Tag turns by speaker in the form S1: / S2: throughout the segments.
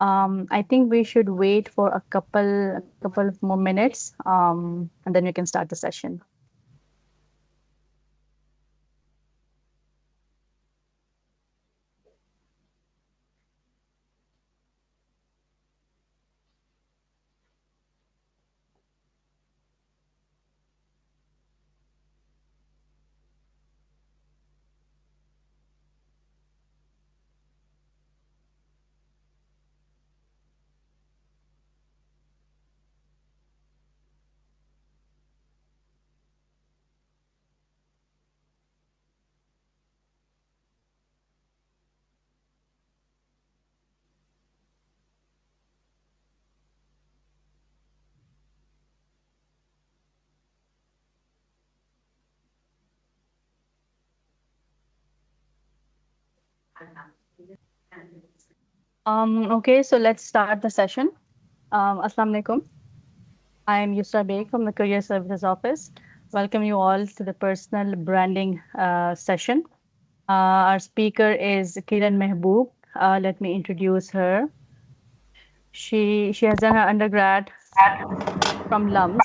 S1: I think we should wait for a couple of more minutes, and then we can start the session. Okay, so let's start the session. Assalamu alaikum. I am Yusra Beg from the Career Services Office. Welcome you all to the personal branding session. Our speaker is Kiran Mehboob. Let me introduce her. She has done her undergrad from LUMS,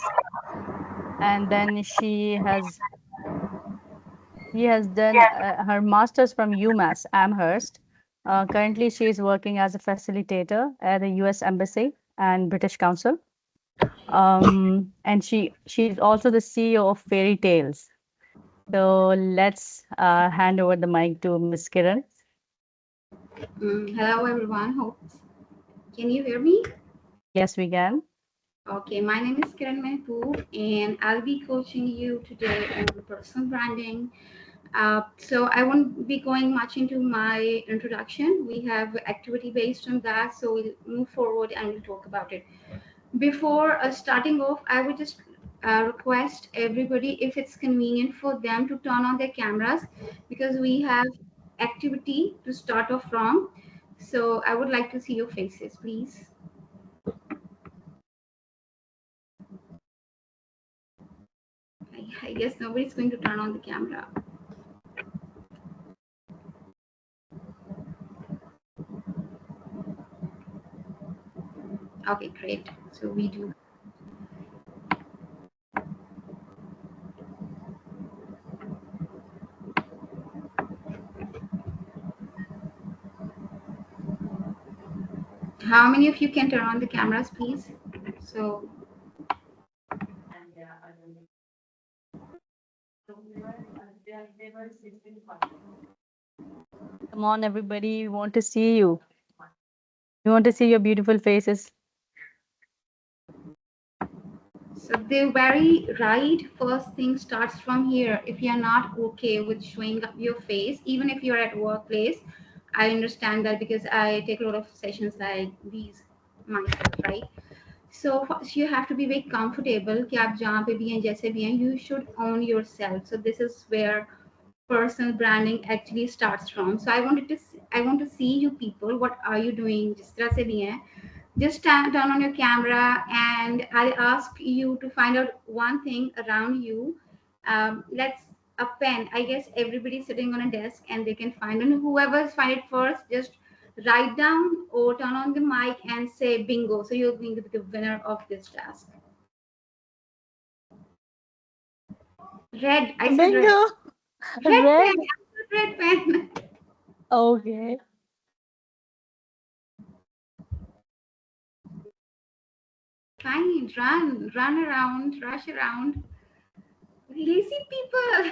S1: and then she has done her master's from UMass Amherst. Currently, she is working as a facilitator at the U.S. Embassy and British Council. And she's also the CEO of Fairy Tales. So let's hand over the mic to Miss Kiran.
S2: Hello everyone. Hope can you hear me?
S1: Yes, we can.
S2: Okay, my name is Kiran Mehboob, and I'll be coaching you today on personal branding. So I won't be going much into my introduction. We have activity based on that, so we'll move forward and we'll talk about it. Before starting off, I would just request everybody, if it's convenient for them, to turn on their cameras because we have activity to start off from. So I would like to see your faces, please. I guess nobody's going to turn on the camera. Okay, great. So we do. How many of you can turn on the cameras, please? So,
S1: Come on, everybody. We want to see you. We want to see your beautiful faces.
S2: so the very right first thing starts from here. If you're not okay with showing up your face, even if you're at workplace, I understand that because I take a lot of sessions like these myself, right? So first you have to be very comfortable कि आप जहाँ पे भी हैं जैसे भी हैं, you should own yourself. So this is where personal branding actually starts from. So I want to see you people. What are you doing? जिस तरह से भी हैं, just turn on your camera and I'll ask you to find out one thing around you. Let's a pen. I guess everybody's sitting on a desk and they can find, and whoever's find it first, just write down or turn on the mic and say bingo. So you're going to be the winner of this task. Red. I said red.
S1: Bingo!
S2: Red pen.
S1: Red.
S2: Red pen.
S1: Okay.
S2: Fine. Run around, rush around. Lazy people.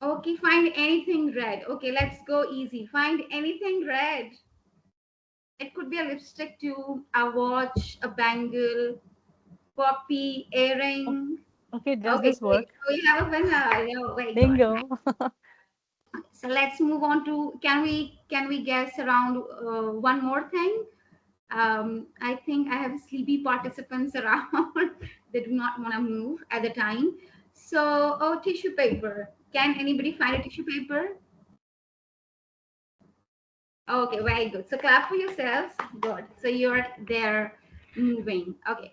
S2: Okay, find anything red. Okay, let's go easy. Find anything red. It could be a lipstick too, a watch, a bangle, poppy, earring.
S1: Okay, does
S2: Okay,
S1: this
S2: great.
S1: work?
S2: So you have a winner. Yeah, very good.
S1: Bingo.
S2: So let's move on to can we guess around one more thing? I think I have sleepy participants around. They do not want to move at the time. So, oh, tissue paper. Can anybody find a tissue paper? Okay, very good. So clap for yourselves. Good. So you're there moving. Okay.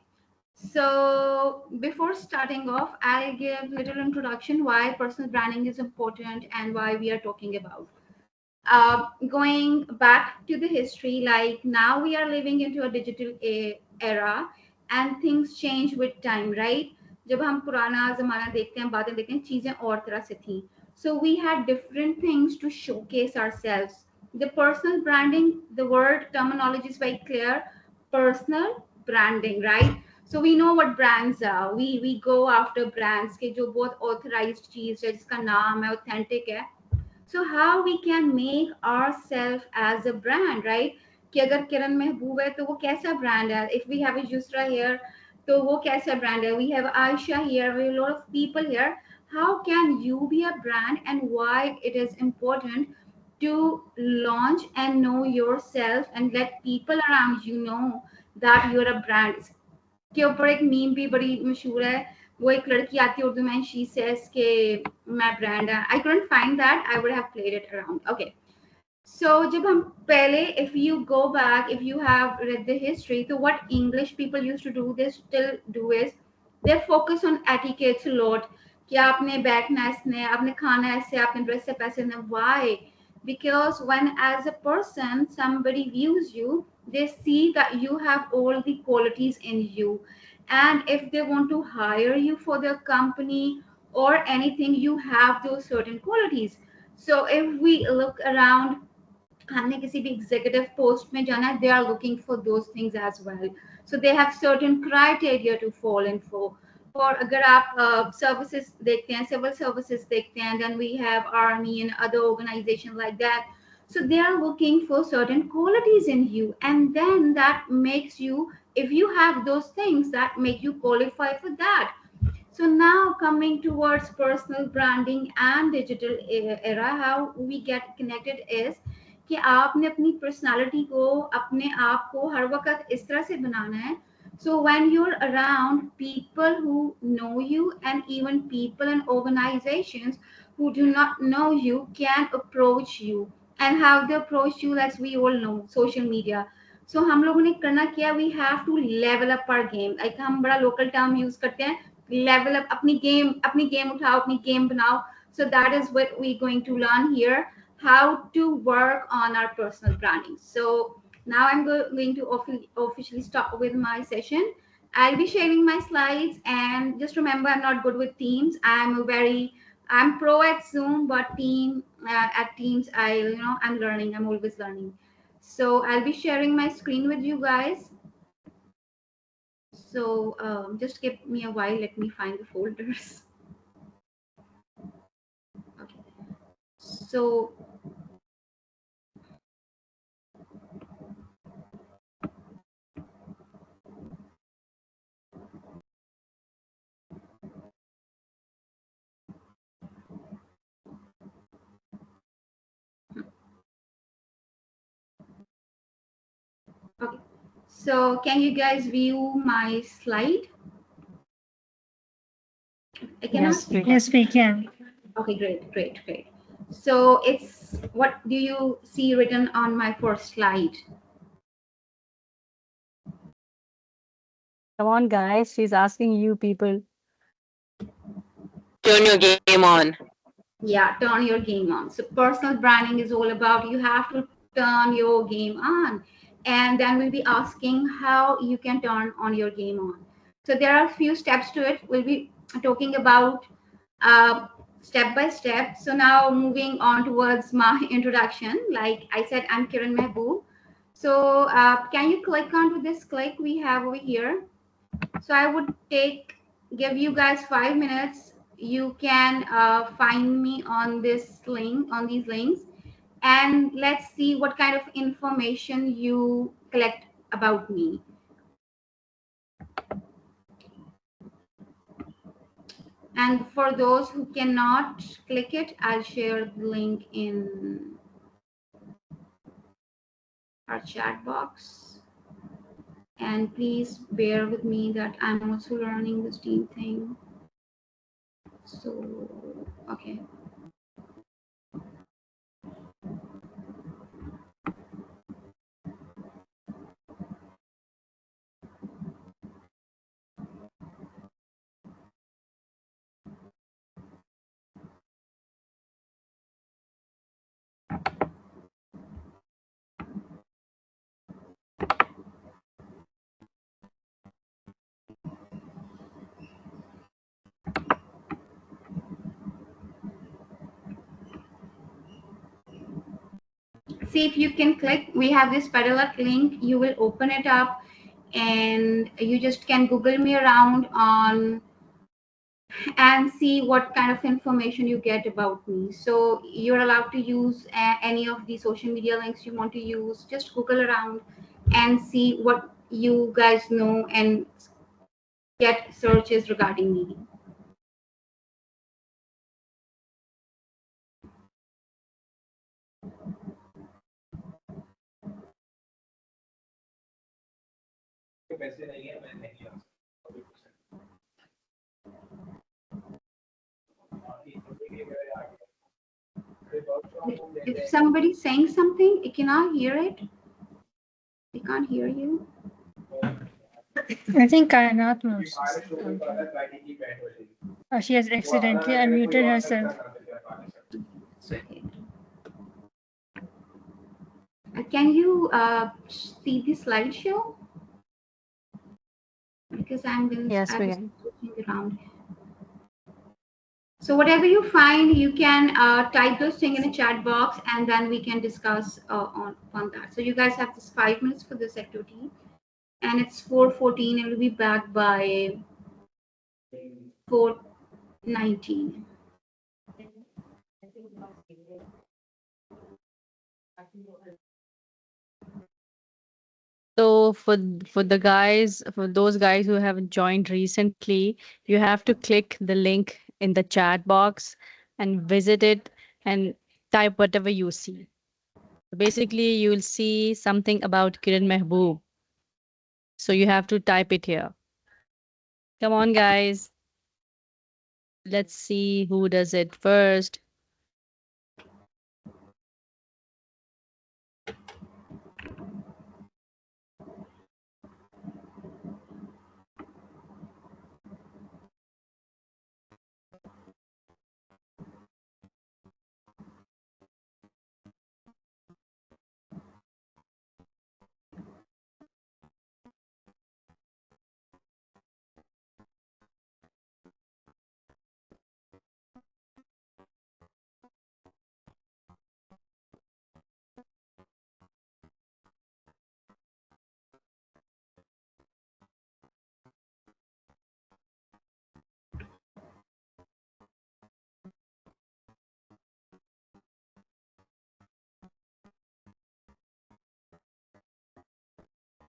S2: So before starting off, I'll give little introduction why personal branding is important and why we are talking about. Going back to the history, like now we are living into a digital era, and things change with time, right? जब हम पुराना ज़माना देखते हैं, बातें देखते हैं, चीज़ें और तरह से थी. So we had different things to showcase ourselves. The personal branding, the word terminology is very clear. Personal branding, right? So we know what brands are. We go after brands के जो बहुत authorized चीज़ है, जिसका नाम है, authentic है. So how we can make ourselves as a brand, right? कि अगर किरण महबूब है तो वो कैसा brand है? If we have a Yusra here, तो वो कैसा brand है? We have Aisha here, we have a lot of people here. How can you be a brand, and why it is important to launch and know yourself and let people around you know that you're a brand? के ऊपर एक meme भी बड़ी मशहूर है. वो एक लड़की आती है उर्दू में, शी सेज के मैं ब्रांड है. I couldn't find that, I would have played it around. Okay. So जब हम पहले, if you go back, if you have read the history, so what English people used to do, they still do, is they focus on etiquettes a lot. कि आपने बैठना है इसने, आपने खाना है ऐसे, आपने ड्रेस से पैसे देना. Why? Because when as a person somebody views you, they see that you have all the qualities in you, and if they want to hire you for their company or anything, you have those certain qualities. So if we look around, हमने किसी भी executive post में जाना है, they are looking for those things as well. So they have certain criteria to fall in for. और अगर आप services देखते हैं, सिविल सर्विसेज देखते हैं, then we have army and other organization like that. So they are looking for certain qualities in you, and then that makes you, if you have those things, that make you qualify for that. So now coming towards personal branding and digital era, how we get connected is कि आपने अपनी personality को, अपने आप को हर वक्त इस तरह से बनाना है. So when you're around people who know you, and even people and organizations who do not know you can approach you. And how they approach you, as we all know, social media. So हम लोगों ने करना क्या, we have to level up our game. Like हम बड़ा local term use करते हैं, level up, अपनी game उठाओ, अपनी game बनाओ. So that is what we're going to learn here, how to work on our personal branding. So now I'm going to officially start with my session. I'll be sharing my slides, and just remember, I'm not good with Teams. I'm pro at Zoom, but at Teams, I'm learning. I'm always learning. So I'll be sharing my screen with you guys. So just give me a while. Let me find the folders. Okay. So okay. So can you guys view my slide? I cannot.
S1: Yes, we can.
S3: Yes, we can.
S2: Okay, great, great, great. So it's, what do you see written on my first slide?
S1: Come on, guys. She's asking you people.
S4: Turn your game on.
S2: Yeah, turn your game on. So personal branding is all about, you have to turn your game on, and then we'll be asking how you can turn on your game on. So there are a few steps to it. We'll be talking about step by step. So now moving on towards my introduction. Like I said, I'm Kiran Mehboob. So can you click onto this click we have over here? So I would give you guys 5 minutes. You can find me on this link, on these links, and let's see what kind of information you collect about me. And for those who cannot click it, I'll share the link in our chat box. And please bear with me that I'm also learning this team thing. So, okay. see if you can click. We have this Pedalet link. You will open it up, and you just can Google me around on and see what kind of information you get about me. So you're allowed to use any of the social media links you want to use. Just Google around and see what you guys know and get searches regarding me. If somebody's saying something, you cannot hear it. They can't hear you.
S3: I think Kainat knows something. She has accidentally unmuted herself.
S2: Okay. Can you see the slideshow? Because
S1: Yes,
S2: I
S1: we
S2: was
S1: can.
S2: looking around. So whatever you find, you can type those things in a chat box, and then we can discuss on that. So you guys have this 5 minutes for this activity, and it's 4:14. It will be back by 4:19.
S1: So for those guys who have joined recently, you have to click the link in the chat box and visit it and type whatever you see. Basically, you'll see something about Kiran Mehboob. So you have to type it here. Come on, guys. Let's see who does it first.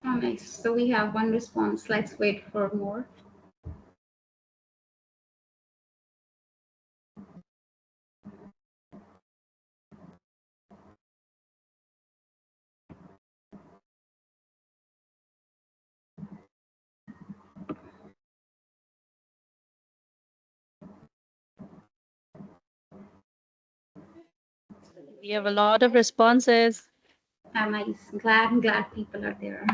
S2: Oh, nice. So we have one response. Let's wait for more.
S1: We have a lot of responses.
S2: Nice. Glad people are there.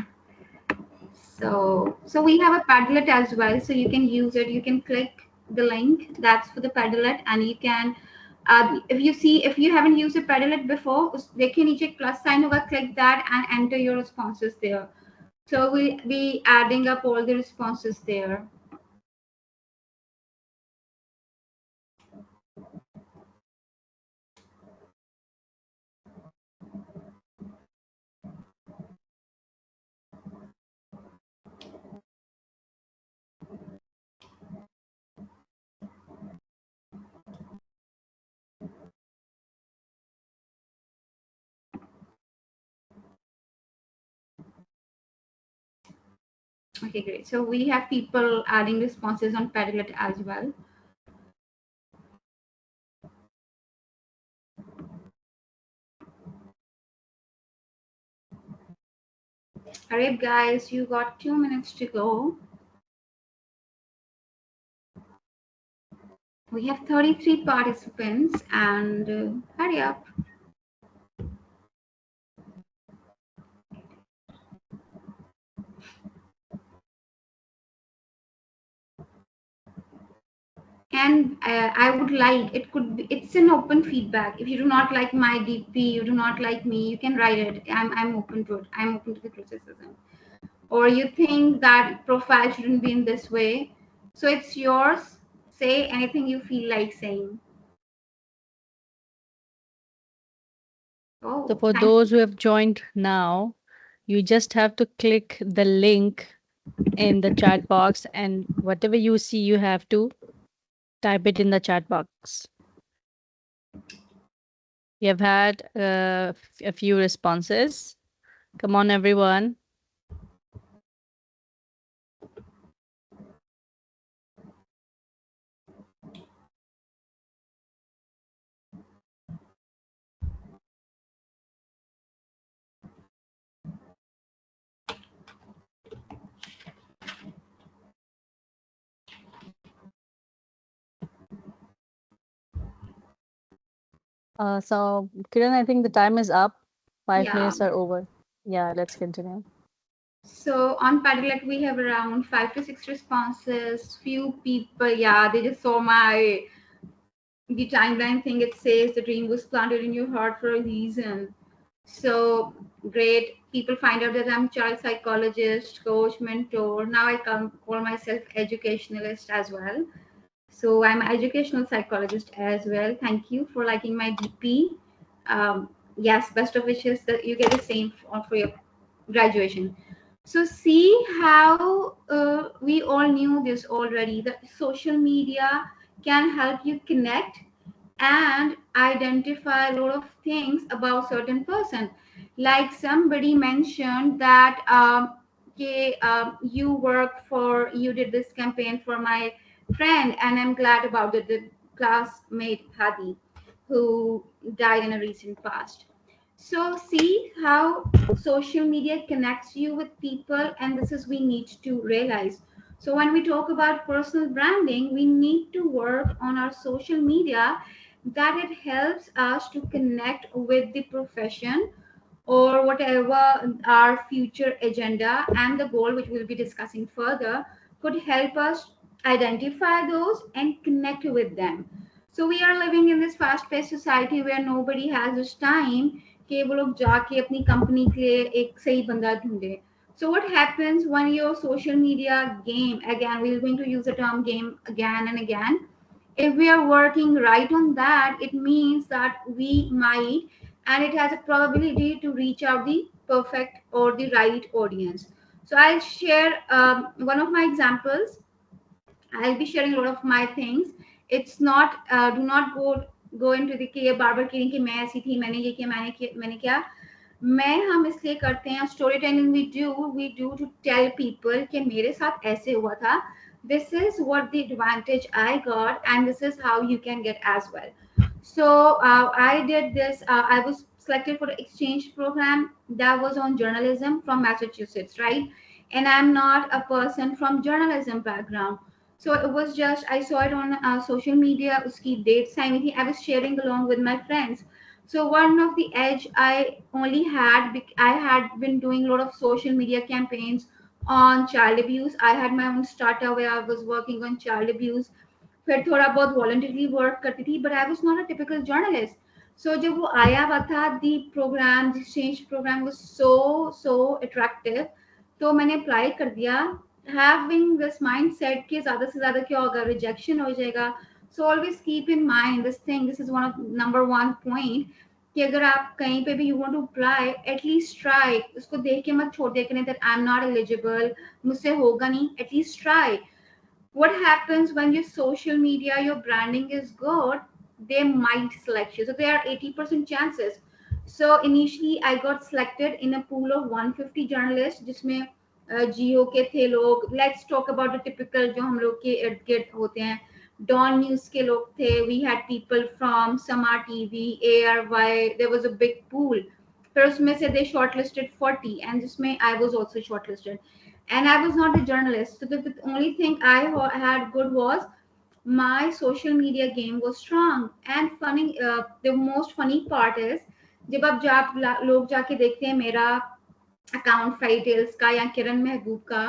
S2: So we have a Padlet as well, so you can use it. You can click the link that's for the Padlet, and you can, if you haven't used a Padlet before, देखिए नीचे plus sign होगा, click that and enter your responses there. So we'll be adding up all the responses there. Okay, great. So we have people adding responses on Padlet as well. All right, guys, you got 2 minutes to go. We have 33 participants, and hurry up. And I would like, it could be, it's an open feedback. If you do not like my DP, you do not like me, you can write it. I'm open to it. I'm open to the criticism. Or you think that profile shouldn't be in this way, so it's yours. Say anything you feel like saying.
S1: So
S2: Oh,
S1: for
S2: thank
S1: those
S2: you.
S1: who have joined now, you just have to click the link in the chat box, and whatever you see, you have to type it in the chat box. We have had a few responses. Come on, everyone. So, Kiran, I think the time is up. 5 minutes
S2: Yeah.
S1: are over. Yeah, let's continue.
S2: So on Padlet, we have around 5 to 6 responses. Few people, yeah, they just saw my the timeline thing. It says the dream was planted in your heart for a reason. So great. People find out that I'm child psychologist, coach, mentor. Now I can call myself educationalist as well. So I'm an educational psychologist as well. Thank you for liking my DP. Yes, best of wishes that you get the same for your graduation. So see how we all knew this already, that social media can help you connect and identify a lot of things about certain person. Like somebody mentioned that okay, you work for, you did this campaign for my friend, and I'm glad about it, the classmate Hadi, who died in a recent past. So see how social media connects you with people, and this is we need to realize. So when we talk about personal branding, we need to work on our social media, that it helps us to connect with the profession or whatever our future agenda and the goal, which we'll be discussing further, could help us identify those and connect with them. So we are living in this fast-paced society where nobody has this time कि वो लोग जाके अपनी company के लिए एक सही बंदा ढूंढे. So what happens when your social media game, again we're going to use the term game again and again, if we are working right on that, it means that we might, and it has a probability to reach out the perfect or the right audience. So I'll share one of my examples. I'll be sharing a lot of my things. It's not do not go into the कि ये बार बार कहें कि मैं ऐसी थी, मैंने ये किया, मैंने क्या. मैं हम इसलिए करते हैं, storytelling we do to tell people कि मेरे साथ ऐसे हुआ था. This is what the advantage I got, and this is how you can get as well. So I did this. I was selected for the exchange program that was on journalism from Massachusetts, right? And I'm not a person from journalism background. So it was just I saw it on social media. Uski dates आई थी. I was sharing along with my friends. So one of the edge I only had, I had been doing a lot of social media campaigns on child abuse. I had my own startup where I was working on child abuse. फिर थोड़ा बहुत voluntary work करती थी, but I was not a typical journalist. So जब वो आया हुआ था the program, the exchange program was so attractive, तो मैंने अप्लाई कर दिया, हैविंग दिस माइंडसेट कि ज़्यादा से ज़्यादा क्या होगा, रिजेक्शन हो जाएगा. So always keep in mind this thing, this is one of number one point, कि अगर आप कहीं पे भी you want to apply, at least try. उसको देख के मत छोड़ दिया करें that I am not eligible, मुझसे होगा नहीं. At least try. What happens when your social media, your branding is good, they might select you. So there are 80% chances. So initially I got selected in a pool of 150 journalists, जिसमें जियो के थे लोग. Let's talk about the typical जो हम लोग के इर्द गिर्द होते हैं. डॉन न्यूज के लोग थे. We had people from Sama TV, ARY. There was a big pool. फिर उसमें से they shortlisted 40, and जिसमें I was also shortlisted, and I was not a journalist. So the only thing I had good was my social media game was strong. And funny, the most funny part is जब आप लोग जाके देखते हैं मेरा account फाइटेल्स का या किरण महबूब का,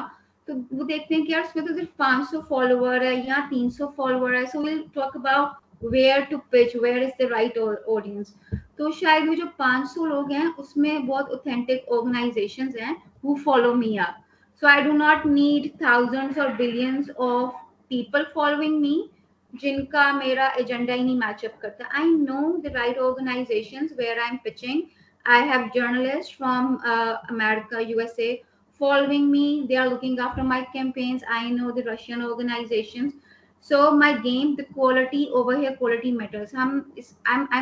S2: तो वो देखते हैं कि यार उसमें तो सिर्फ 500 फॉलोवर है या 300 फॉलोवर है. So will talk about where to pitch, where is the right audience. तो शायद वो जो 500 लोग हैं उसमें बहुत ऑथेंटिक ऑर्गेनाइजेशंस हैं who follow me up. So I do not need thousands और billions of people following me जिनका मेरा एजेंडा ही नहीं मैचअप करता. I know the right organisations where I am pitching. I have journalists from America, USA following me. They are looking after my campaigns. I know the Russian organizations. So my game, the quality over here, quality matters. I'm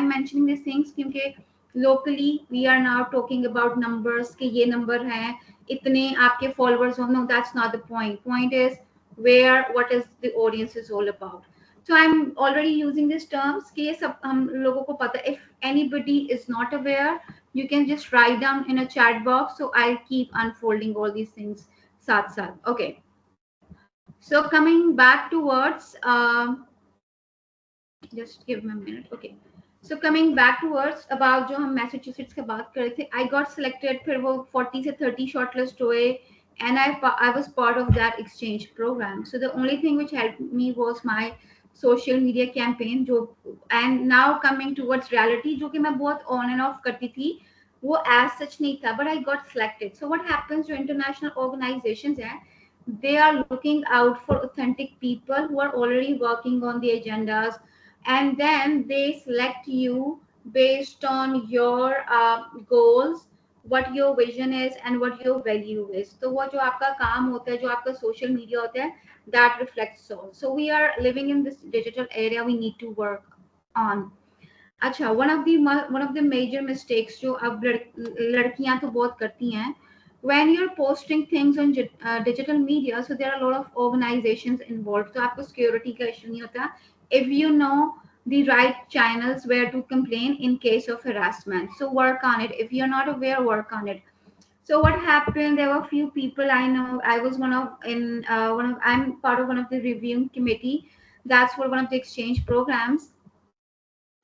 S2: mentioning these things because locally we are now talking about numbers. कि ये number है, इतने आपके followers हो. No, that's not the point. Point is where what is the audience is all about. So I'm already using these terms कि ये सब हम लोगों को पता. If anybody is not aware, you can just write down in a chat box. So I'll keep unfolding all these things साथ साथ. Okay. So coming back towards just give me a minute. Okay. So coming back towards about जो हम Massachusetts की बात कर रहे थे, I got selected. फिर वो 40 से 30 shortlist हुए, and I was part of that exchange program. So the only thing which helped me was my social media campaign. जो and now coming towards reality, जो कि मैं बहुत on and off करती थी, वो as such नहीं था, but I got selected. So what happens to international organizations है, they are looking out for authentic people who are already working on the agendas, and then they select you based on your goals, what your vision is and what your value is. तो वो जो आपका काम होता है, जो आपका social media होता है, that reflects all. So we are living in this digital area, we need to work on. अच्छा, one of the major mistakes जो अब लड़कियां तो बहुत करती हैं, when you're posting things on digital media, so there are a lot of organizations involved, तो आपको security का issue नहीं होता. If you know the right channels where to complain in case of harassment, so work on it. If you're not aware, work on it. So what happened, there were a few people I know. I was I'm part of one of the reviewing committee. That's for one of the exchange programs.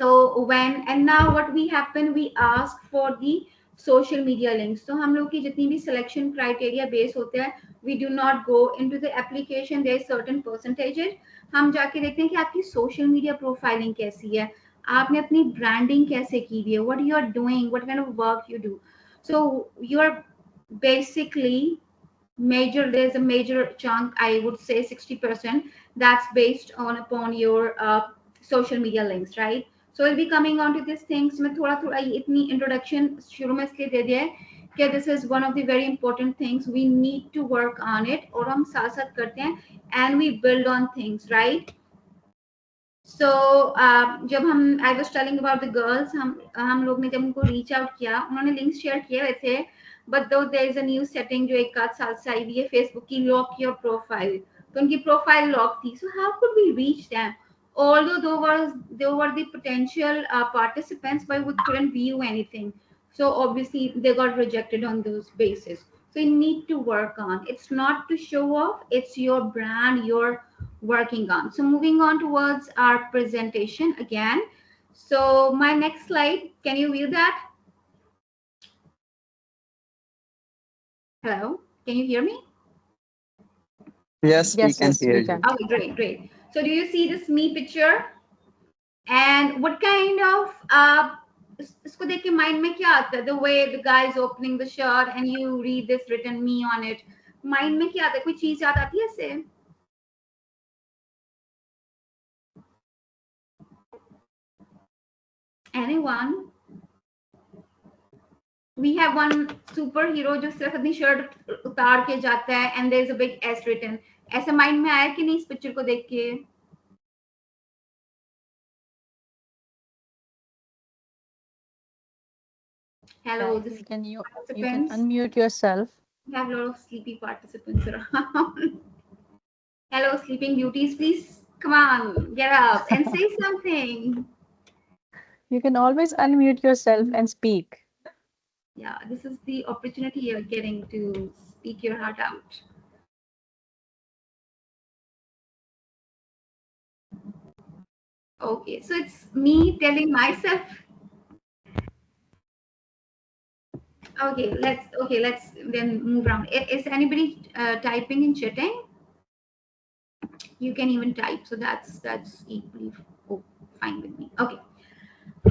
S2: So when and now what we happen, we ask for the social media links. So हम लोग की जितनी भी selection criteria base होते हैं, we do not go into the application. There is certain percentages. हम जाके देखते हैं कि आपकी social media profiling कैसी है, आपने अपनी branding कैसे की हुई है, what you are doing, what kind of work you do. So you are basically there's a major chunk, I would say 60%, that's based on upon your social media links, right? So we'll be coming on to these things. मैं थोड़ा थोड़ा इतनी introduction शुरू में इसलिए दे दिया है कि this is one of the very important things, we need to work on it, और हम साथ साथ करते हैं and we build on things, right? So जब हम I was telling about the girls, हम लोग ने जब उनको reach out किया, उन्होंने links share किए हुए थे, but though there is a new setting जो एक आध साल से आई हुई है Facebook की, lock your profile, तो उनकी profile lock थी. So how could we reach them? Although they were the potential participants, but we couldn't view anything. So obviously they got rejected on those basis. So you need to work on. It's not to show off. It's your brand you're working on. So moving on towards our presentation again. So my next slide, can you view that? Hello, can you hear me?
S4: Yes, we
S1: Yes,
S4: can
S1: yes,
S4: hear
S1: we
S4: you.
S1: can.
S2: Okay, great, great. So do you see this me picture? And what kind of इसको देख के mind में क्या आता है? The way the guy is opening the shirt and you read this written me on it. Mind में क्या आता है? कोई चीज याद आती है इससे? Anyone? We have one superhero जो सिर्फ अपनी शर्ट उतार के जाता है and there is a big S written. ऐसा माइंड में आया कि नहीं इस पिक्चर को देख के? Hello,
S1: Yeah,
S2: the
S1: you can
S2: participants.
S1: unmute yourself.
S2: We have a lot of sleepy participants around. Hello, sleeping beauties, please come on, get up and say something.
S1: You can always unmute yourself and speak.
S2: Yeah, this is the opportunity you're getting to speak your heart out. Okay, so it's me telling myself. Okay, let's then move around. Is anybody typing and chatting? You can even type, so that's equally fine with me. Okay.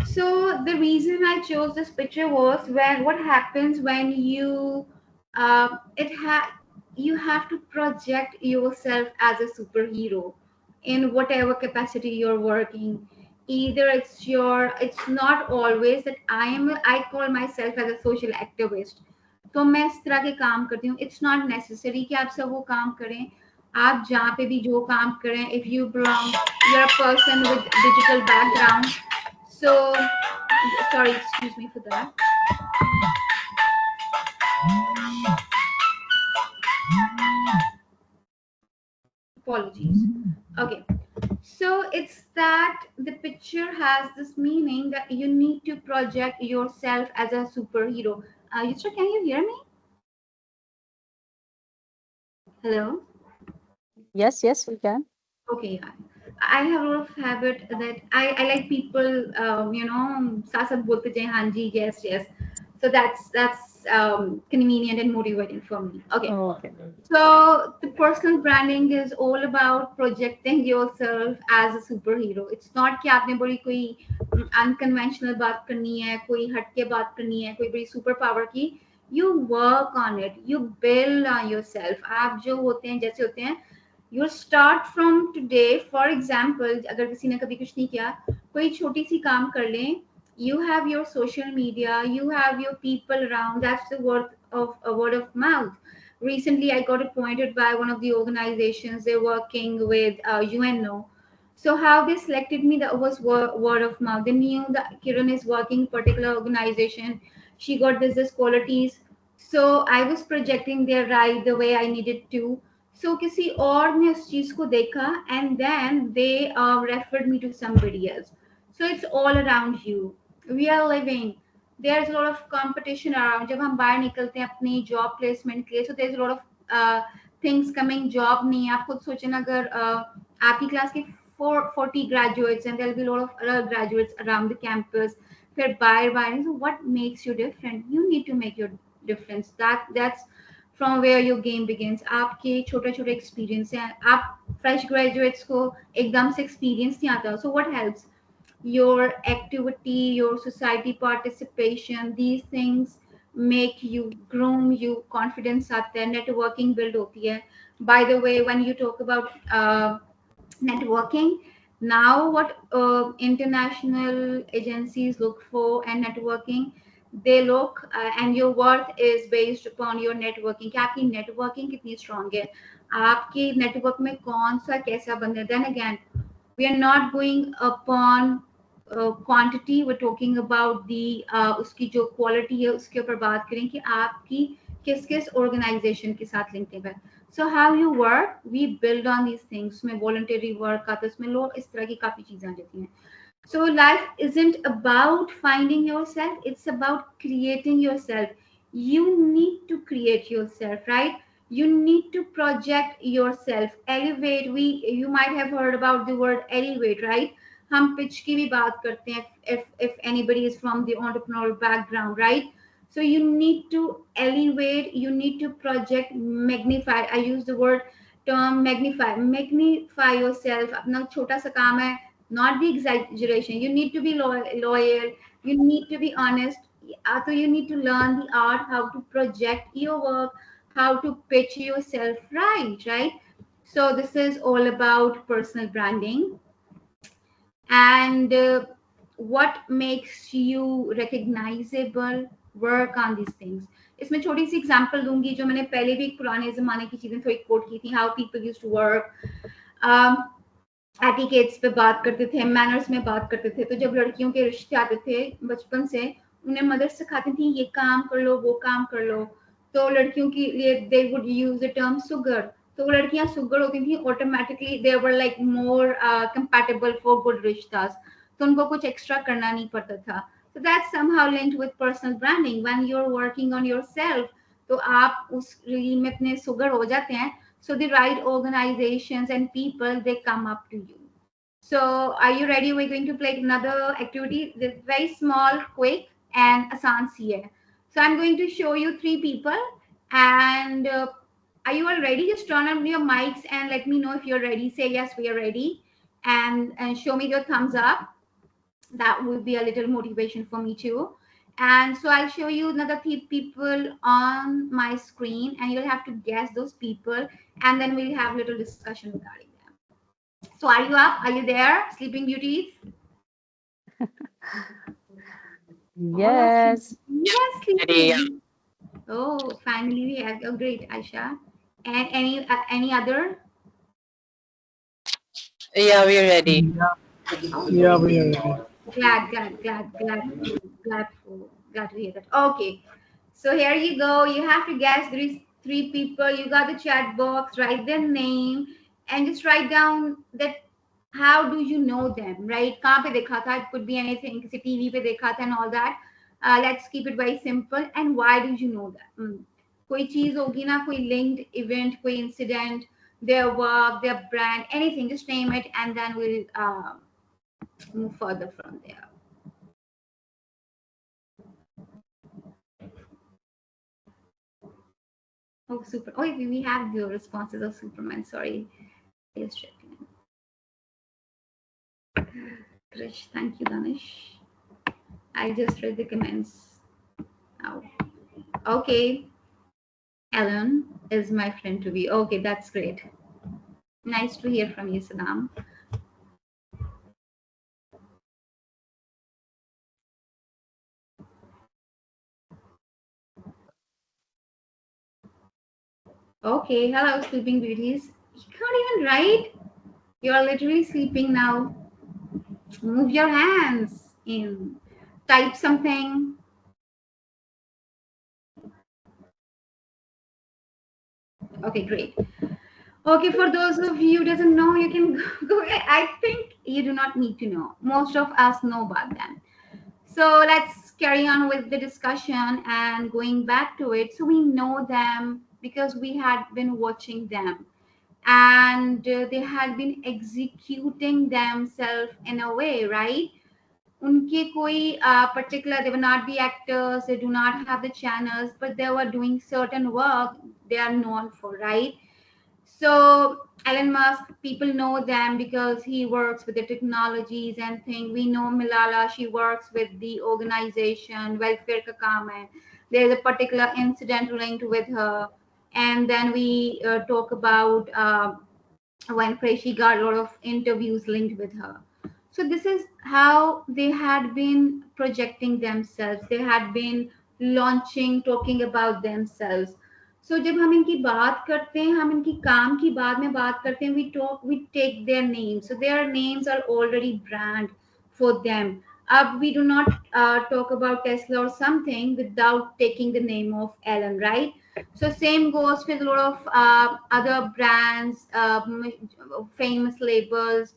S2: So the reason I chose this picture was when what happens when you it you have to project yourself as a superhero in whatever capacity you're working. either it's not always that I call myself as a social activist. तो मैं इस तरह के काम करती हूँ. It's not necessary कि आप सब वो काम करें. आप जहाँ पे भी जो काम करें, if you belong, you're a person with digital background. So sorry, excuse me for that. Apologies. Okay. So it's that the picture has this meaning that you need to project yourself as a superhero. Yusra, can you hear me? Hello?
S1: Yes, yes, we can.
S2: Okay, yeah. I have a lot of habit that I like people, साथ साथ बोलते जाएं, हाँ जी, yes, yes. So that's convenient and motivating for me. Okay.
S1: Okay.
S2: So the personal branding is all about projecting yourself as a superhero. It's not कि आपने बड़ी कोई unconventional बात करनी है, कोई हटके बात करनी है, कोई बड़ी super power की. You work on it. You build on yourself. आप जो होते हैं, जैसे होते हैं, you start from today. For example, अगर किसी ने कभी कुछ नहीं किया, कोई छोटी सी काम कर लें. You have your social media. You have your people around. That's the word of a word of mouth. Recently I got appointed by one of the organizations. They're working with UNO. So how they selected me, that was word of mouth. They knew that Kiran is working particular organization. She got this qualities. So I was projecting their right the way I needed to. So किसी और ने उस चीज को देखा and then they referred me to somebody else. So it's all around you. We are living, there's a lot of competition around. जब हम बाहर निकलते हैं अपनी जॉब प्लेसमेंट के लिए, so there's a lot of things coming. Job नहीं है, आप खुद सोचें ना, अगर आपकी क्लास के 40 graduates and there'll be a lot of other graduates around the campus, फिर बाहर, so what makes you different? You need to make your difference. That's from where your game begins. आपके छोटे छोटे एक्सपीरियंस हैं. आप fresh graduates को एकदम से एक्सपीरियंस नहीं आता. So what helps? Your activity, your society participation, these things make you, groom you, confidence आता है, networking build होती है. By the way, when you talk about networking, now what international agencies look for and networking, they look and your worth is based upon your networking. कि आपकी networking कितनी strong है, आपकी network में कौन सा कैसा बंदा है. Then again, we are not going upon quantity, we're talking about the उसकी जो quality है उसके ऊपर बात करें कि आपकी किस किस organization के साथ linked है. So how you work, we build on these things. उसमें voluntary work आता है, उसमें लोग इस तरह की काफी चीजें आ जाती हैं. So life isn't about finding yourself, it's about creating yourself. You need to create yourself, right? You need to project yourself. Elevate, you might have heard about the word elevate, right? हम pitch की भी बात करते हैं if anybody is from the entrepreneurial background, right? So you need to elevate, you need to project, magnify. I use the word term magnify yourself. अपना छोटा सा काम है, not the exaggeration. You need to be loyal. You need to be honest. So you need to learn the art how to project your work, how to pitch yourself right. So this is all about personal branding and what makes you recognizable. Work on these things. इसमें छोटी सी example दूंगी जो मैंने पहले भी एक पुराने जमाने की चीजें थोड़ी कोट की थी. How people used to work, etiquettes पे बात करते थे, मैनर्स में बात करते थे. तो जब लड़कियों के रिश्ते आते थे बचपन से, उन्हें मदर सिखाती थी ये काम कर लो, वो काम कर लो. तो लड़कियों के लिए they would use the term sugar. तो वो लड़कियां सुगर होती थी, automatically they were like more compatible for good रिश्तास. तो उनको कुछ एक्स्ट्रा करना नहीं पड़ता था. So that's somehow linked with personal branding. When you're working on yourself, तो आप उस रील में अपने सुगर हो जाते हैं. So the right organizations and people, they come up to you. So are you ready? We're going to play another activity. It's very small, quick, and आसान सी है. So I'm going to show you three people, and are you all ready? Just turn on your mics and let me know if you're ready. Say yes, we are ready, and show me your thumbs up. That would be a little motivation for me too. And so I'll show you another three people on my screen, and you'll have to guess those people, and then we'll have a little discussion regarding them. So are you up? Are you there, Sleeping Beauties? All are sleeping.
S1: Yes.
S2: You are
S4: Ready? Yeah.
S2: sleeping. Oh, finally we have. Oh, great, Aisha. And any other?
S4: Yeah, we're ready.
S2: Oh,
S5: Yeah,
S2: great.
S5: we are ready.
S2: Glad to hear that. Okay, so here you go. You have to guess three people. You got the chat box. Write their name and just write down that. How do you know them, right? कहाँ पे देखा था? It could be anything. किसी TV पे देखा था and all that. Let's keep it very simple. And why do you know that? कोई चीज होगी ना, कोई linked event, कोई incident, their work, their brand, anything. Just name it, and then we'll move further from there. Oh, super. Oh, we have the responses of Superman. Sorry. Just checking. Krish, thank you, Danish. I just read the comments now. Okay. Ellen is my friend to be. Okay, that's great. Nice to hear from you, Saddam. Okay, hello, sleeping beauties. You can't even write. You're literally sleeping now. Move your hands in. Type something. Okay, great. Okay, for those of you who doesn't know, you can go. I think you do not need to know. Most of us know about them. So let's carry on with the discussion and going back to it. So we know them because we had been watching them, and they had been executing themselves in a way, right? उनके कोई particular, they will not be actors, they do not have the channels, but they were doing certain work they are known for, right? So Elon Musk, people know them because he works with the technologies and thing. We know Milala, she works with the organization welfare ka kaam hai. There's a particular incident linked with her, and then we talk about when she got a lot of interviews linked with her. So this is how they had been projecting themselves. They had been launching, talking about themselves. So जब हम इनकी बात करते हैं, हम इनकी काम की बाद में बात करते हैं, we take their names. So their names are already brand for them. We do not talk about Tesla or something without taking the name of Elon, right? So same goes with a lot of other brands, famous labels,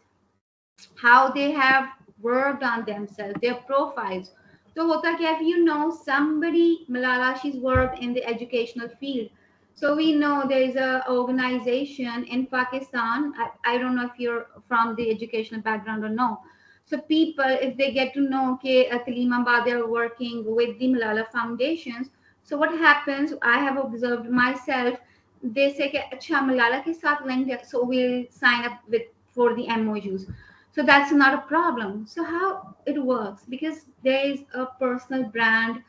S2: how they have worked on themselves, their profiles. So hota kya, if you know somebody, Malala, she's worked in the educational field. So we know there is a organization in Pakistan. I don't know if you're from the educational background or no. So people, if they get to know, okay, Kalimabad, they're working with the Malala Foundations. So what happens? I have observed myself. They say, "Acha, Malala ke saath linked hai, so we'll sign up with for the MOUs." So that's not a problem. So how it works, because there is a personal brand,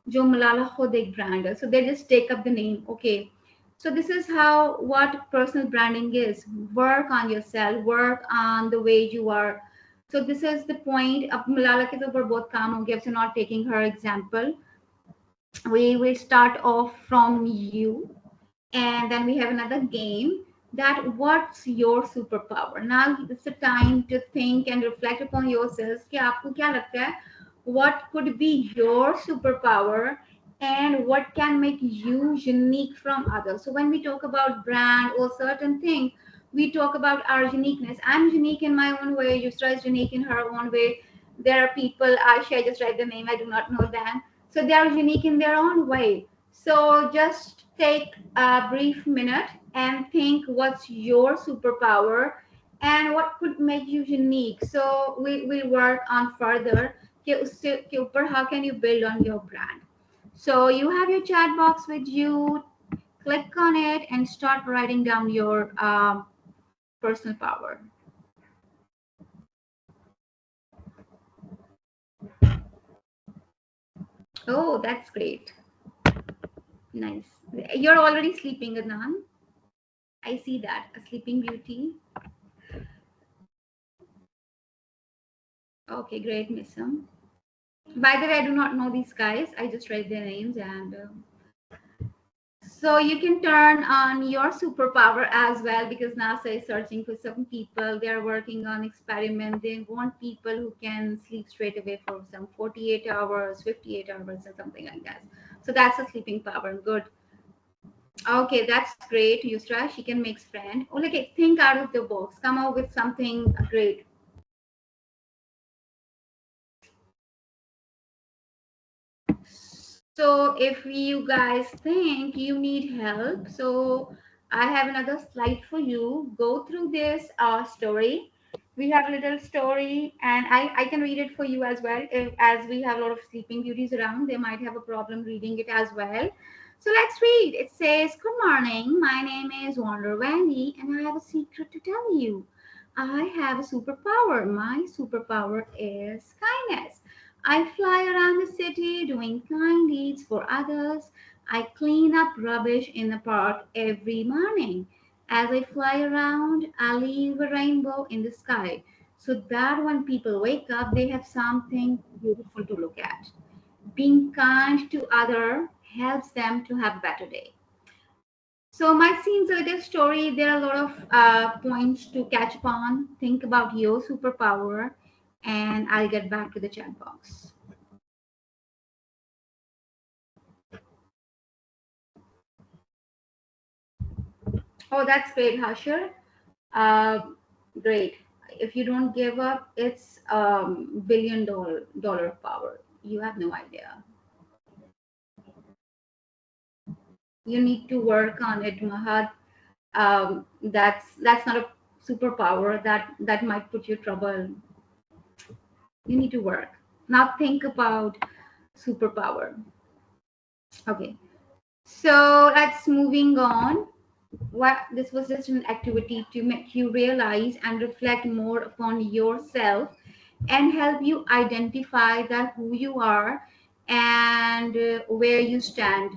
S2: jo Malala khud ek brand hai. So they just take up the name. Okay, so this is how what personal branding is. Work on yourself, work on the way you are. So this is the point. अब Malala के तो ऊपर बहुत काम हो गया. So not taking her example, we will start off from you, and then we have another game, that what's your superpower. Now it's the time to think and reflect upon yourselves कि आपको क्या लगता है, what could be your superpower and what can make you unique from others. So when we talk about brand or certain thing, we talk about our uniqueness. I'm unique in my own way, Yusra is unique in her own way. There are people, Aisha, I just write the name, I do not know them, so they are unique in their own way. So just take a brief minute and think what's your superpower and what could make you unique. So we will work on further कि उससे के ऊपर how can you build on your brand. So you have your chat box with you. Click on it and start writing down your personal power. Oh, that's great. Nice. You're already sleeping, Adnan. I see that. A sleeping beauty. Okay, great, Missam. By the way, I do not know these guys. I just read their names, and so you can turn on your superpower as well, because NASA is searching for some people. They are working on experiment. They want people who can sleep straight away for some 48 hours, 58 hours, or something like that. So that's a sleeping power. Good. Okay, that's great, Yusra. She can make friend. Oh, like think out of the box. Come up with something great. So if you guys think you need help, so I have another slide for you. Go through this story. We have a little story, and I can read it for you as well. If, as we have a lot of sleeping beauties around, they might have a problem reading it as well. So let's read. It says, "Good morning. My name is Wonder Vandy, and I have a secret to tell you. I have a superpower. My superpower is kindness. I fly around the city doing kind deeds for others. I clean up rubbish in the park every morning. As I fly around, I leave a rainbow in the sky so that when people wake up, they have something beautiful to look at. Being kind to others helps them to have a better day." So might seems a little story. There are a lot of points to catch upon. Think about your superpower, and I'll get back to the chat box. Oh, that's great, Hashir. Uh, Great. If you don't give up, it's billion dollar power. You have no idea. You need to work on it, Mahad. That's not a superpower. That might put you trouble. You need to work. Now think about superpower. Okay. So let's moving on. What this was just an activity to make you realize and reflect more upon yourself and help you identify that who you are and where you stand.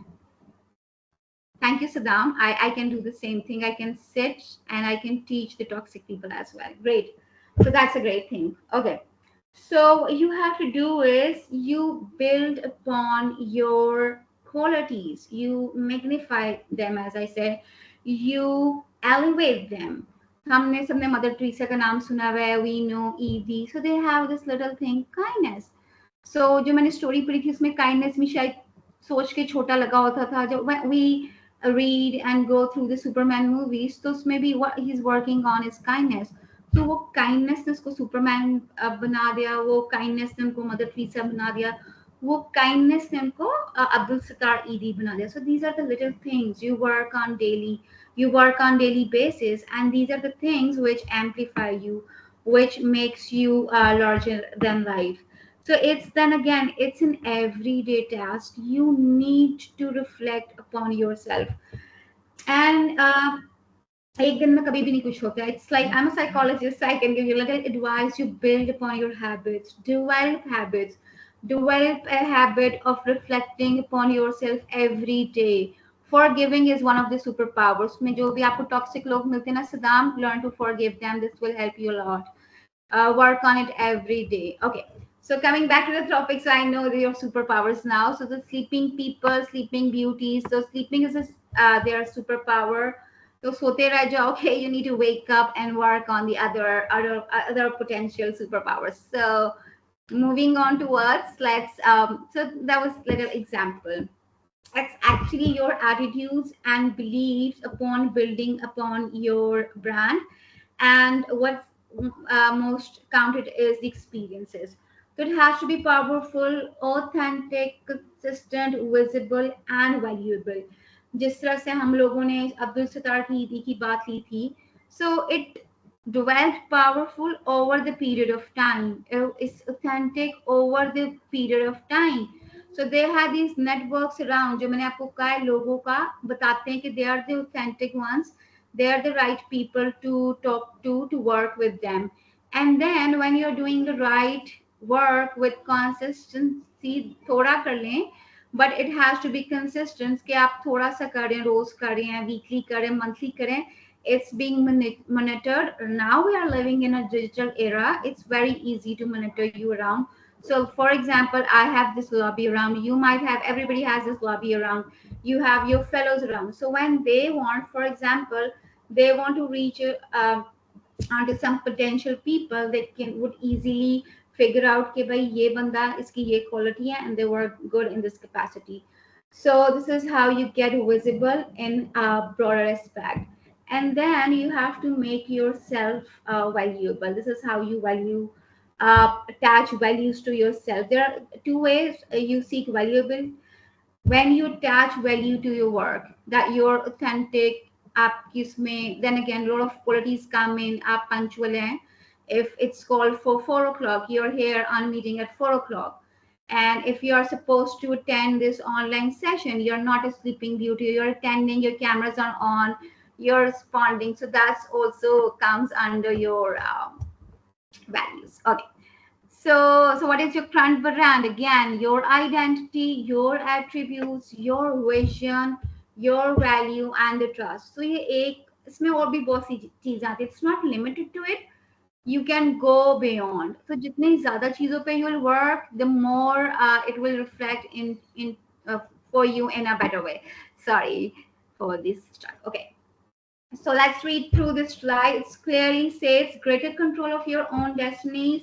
S2: Thank you, Saddam. I can do the same thing. I can sit and I can teach the toxic people as well. Great. So that's a great thing. Okay. So what you have to do is you build upon your qualities. You magnify them, as I said. You elevate them. हमने सबने mother Teresa का नाम सुना हुआ है. We know Edie. So they have this little thing, kindness. So जो मैंने story पढ़ी थी उसमें काइंडनेस में शायद सोच के छोटा लगा होता था. जब we read and go through the Superman movies, तो उसमें भी what he's working on is kindness. तो वो काइंडनेस ने उसको सुपरमैन बना दिया, वो काइंडनेस ने उनको मदर टेरेसा बना दिया, वो काइंडनेस ने उनको अब्दुल सत्तार ईदी बना दिया. So these are the little things you work on daily. You work on daily basis, and these are the things which amplify you, which makes you larger than life. So it's then again, it's an everyday task. You need to reflect upon yourself. And एक दिन में कभी भी नहीं कुछ होता है. It's like I'm a psychologist, so I can give you a little advice. You build upon your habits, develop a habit of reflecting upon yourself every day. Forgiving is one of the superpowers. में जो भी आपको toxic लोग मिलते हैं ना, Saddam, learn to forgive them. This will help you a lot. Work on it every day. Okay. So coming back to the topic, so I know your superpowers now. So the sleeping people, sleeping beauties. So sleeping is their superpower. So sote reh jao, okay, you need to wake up and work on the other potential superpowers. So moving on towards, let's so that was little example. It's actually your attitudes and beliefs upon building upon your brand, and what's most counted is the experiences. So it has to be powerful, authentic, consistent, visible and valuable. जिस तरह से हम लोगों ने अब्दुल सत्तार की ईदी की बात ली थी, so it developed powerful over the period of time. It's authentic over the period of time. So they have these networks around, जो मैंने आपको कहा है, लोगों का बताते हैं कि they are the authentic ones, they are the right people to talk to work with them. And then when you're doing the right work with consistency, थोड़ा कर लें, but it has to be consistent कि आप थोड़ा सा करें, रोज करें, weekly करें, मंथली करें, It's being monitored. Now we are living in a digital era. It's very easy to monitor you around. So for example, I have this lobby around, you might have, everybody has this lobby around, you have your fellows around. So when they want, for example, they want to reach onto some potential people that can would easily figure out कि भाई ये बंदा इसकी ये quality है, and they were good in this capacity. So this is how you get visible in a broader aspect. And then you have to make yourself valuable. This is how you value, attach values to yourself. There are two ways you seek valuable. When you attach value to your work, that you're authentic, आपकी इसमें, then again a lot of qualities come in, आप punctual हैं. If it's called for 4 o'clock, you're here on meeting at 4 o'clock. And if you are supposed to attend this online session, you're not a sleeping beauty, you're attending, your cameras are on, you're responding. So that's also comes under your values. Okay. So what is your current brand? Again, your identity, your attributes, your vision, your value, and the trust. So ये एक इसमें और भी बहुत सी चीजें आती है. It's not limited to it. You can go beyond. So जितनी ज़्यादा चीजों पे you will work, the more it will reflect in for you in a better way. Sorry for this stuff. Okay. So let's read through this slide. It clearly says greater control of your own destinies.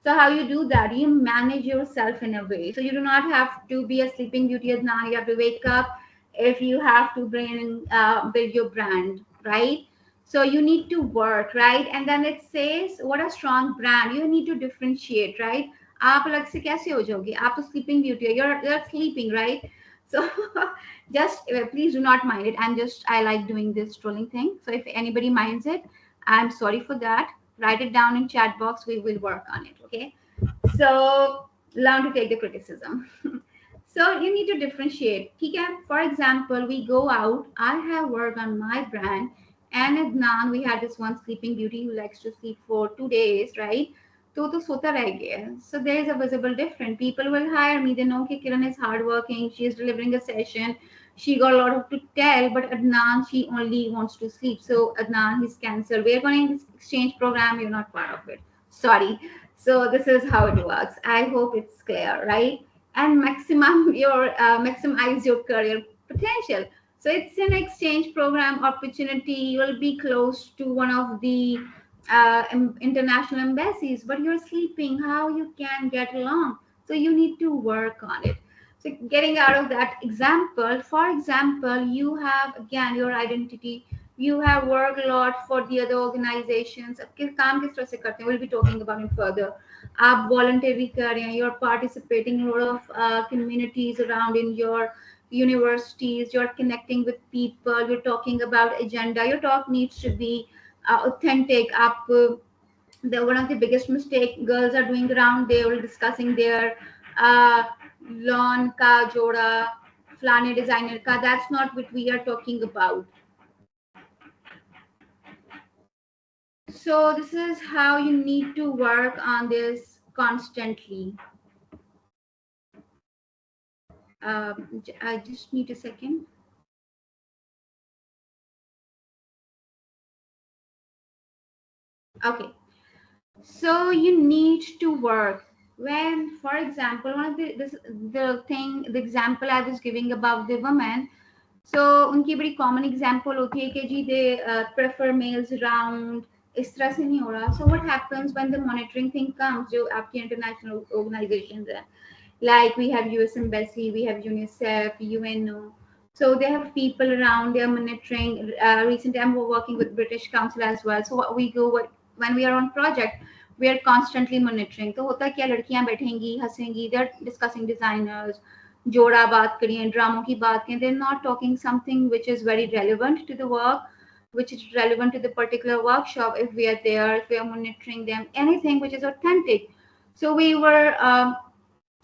S2: So how you do that? You manage yourself in a way. So you do not have to be a sleeping beauty as now. You have to wake up if you have to build your brand, right? So you need to work, right? And then it says what a strong brand. You need to differentiate, right? आप अलग से कैसे हो जाओगे? आप तो sleeping beauty है. You're sleeping, right? So just please do not mind it. I like doing this trolling thing. So if anybody minds it, I'm sorry for that. Write it down in chat box. We will work on it. Okay. So learn to take the criticism. So you need to differentiate. Okay? For example, we go out. I have worked on my brand. And Adnan, we had this one sleeping beauty who likes to sleep for 2 days, right? तो सोता रह गया. So there is a visible difference. People will hire me. They know कि Kiran is hardworking. She is delivering a session. She got a lot of to tell, but Adnan, she only wants to sleep. So Adnan, he's cancelled. We're going to exchange program. You're not part of it. Sorry. So this is how it works. I hope it's clear, right? And maximize your career potential. So it's an exchange program opportunity. You'll be close to one of the international embassies, but you're sleeping. How you can get along? So you need to work on it. So getting out of that example, for example, you have again your identity. You have worked a lot for the other organizations. अब काम किस तरह से करते हैं? We'll be talking about it further. आप voluntary कर रहे हैं. You're participating in a lot of communities around in your universities. You're connecting with people. You're talking about agenda. Your talk needs to be authentic. आप the one of the biggest mistake girls are doing around, they were discussing their uh, lawn ka joda flane designer ka. That's not what we are talking about. So this is how you need to work on this constantly. I just need a second. Okay. So you need to work. When, for example, one of the example I was giving about the women. So उनकी बड़ी common example होती है कि जी they prefer males around. इस तरह से नहीं हो रहा. So what happens when the monitoring thing comes? जो आपकी international organizations है, like we have US Embassy, we have UNICEF, UNO. So they have people around. They are monitoring. Recently, I'm working with British Council as well. So what we go when we are on project, we are constantly monitoring. तो होता क्या, लड़कियां बैठेंगी हंसेंगी, they are discussing designers, जोड़ा बात करिए, ड्रामों की बात करें. They're not talking something which is very relevant to the work, which is relevant to the particular workshop. If we are there, if we are monitoring them, anything which is authentic. So we were.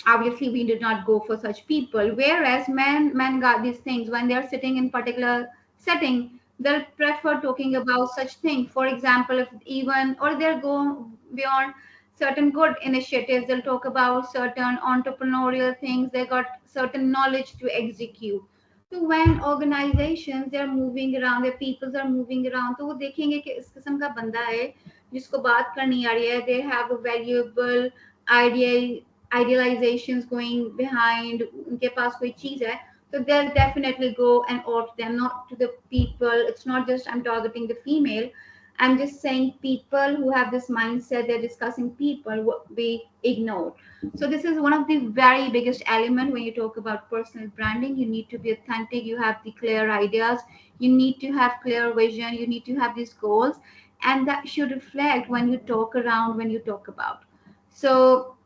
S2: Obviously we did not go for such people, whereas men got these things when they're sitting in particular setting, they'll prefer talking about such thing. For example, if even or they'll go beyond certain good initiatives, they'll talk about certain entrepreneurial things, they got certain knowledge to execute. So when organizations they are moving around, their peoples are moving around, तो वो देखेंगे कि इस किस्म का बंदा है जिसको बात करनी आ रही है. They have a valuable idea, idealizations going behind. उनके पास कोई चीज है, so they'll definitely go and opt them, not to the people. It's not just I'm targeting the female. I'm just saying people who have this mindset, they're discussing people what we ignore. So this is one of the very biggest element when you talk about personal branding. You need to be authentic. You have the clear ideas. You need to have clear vision. You need to have these goals, and that should reflect when you talk around, when you talk about. So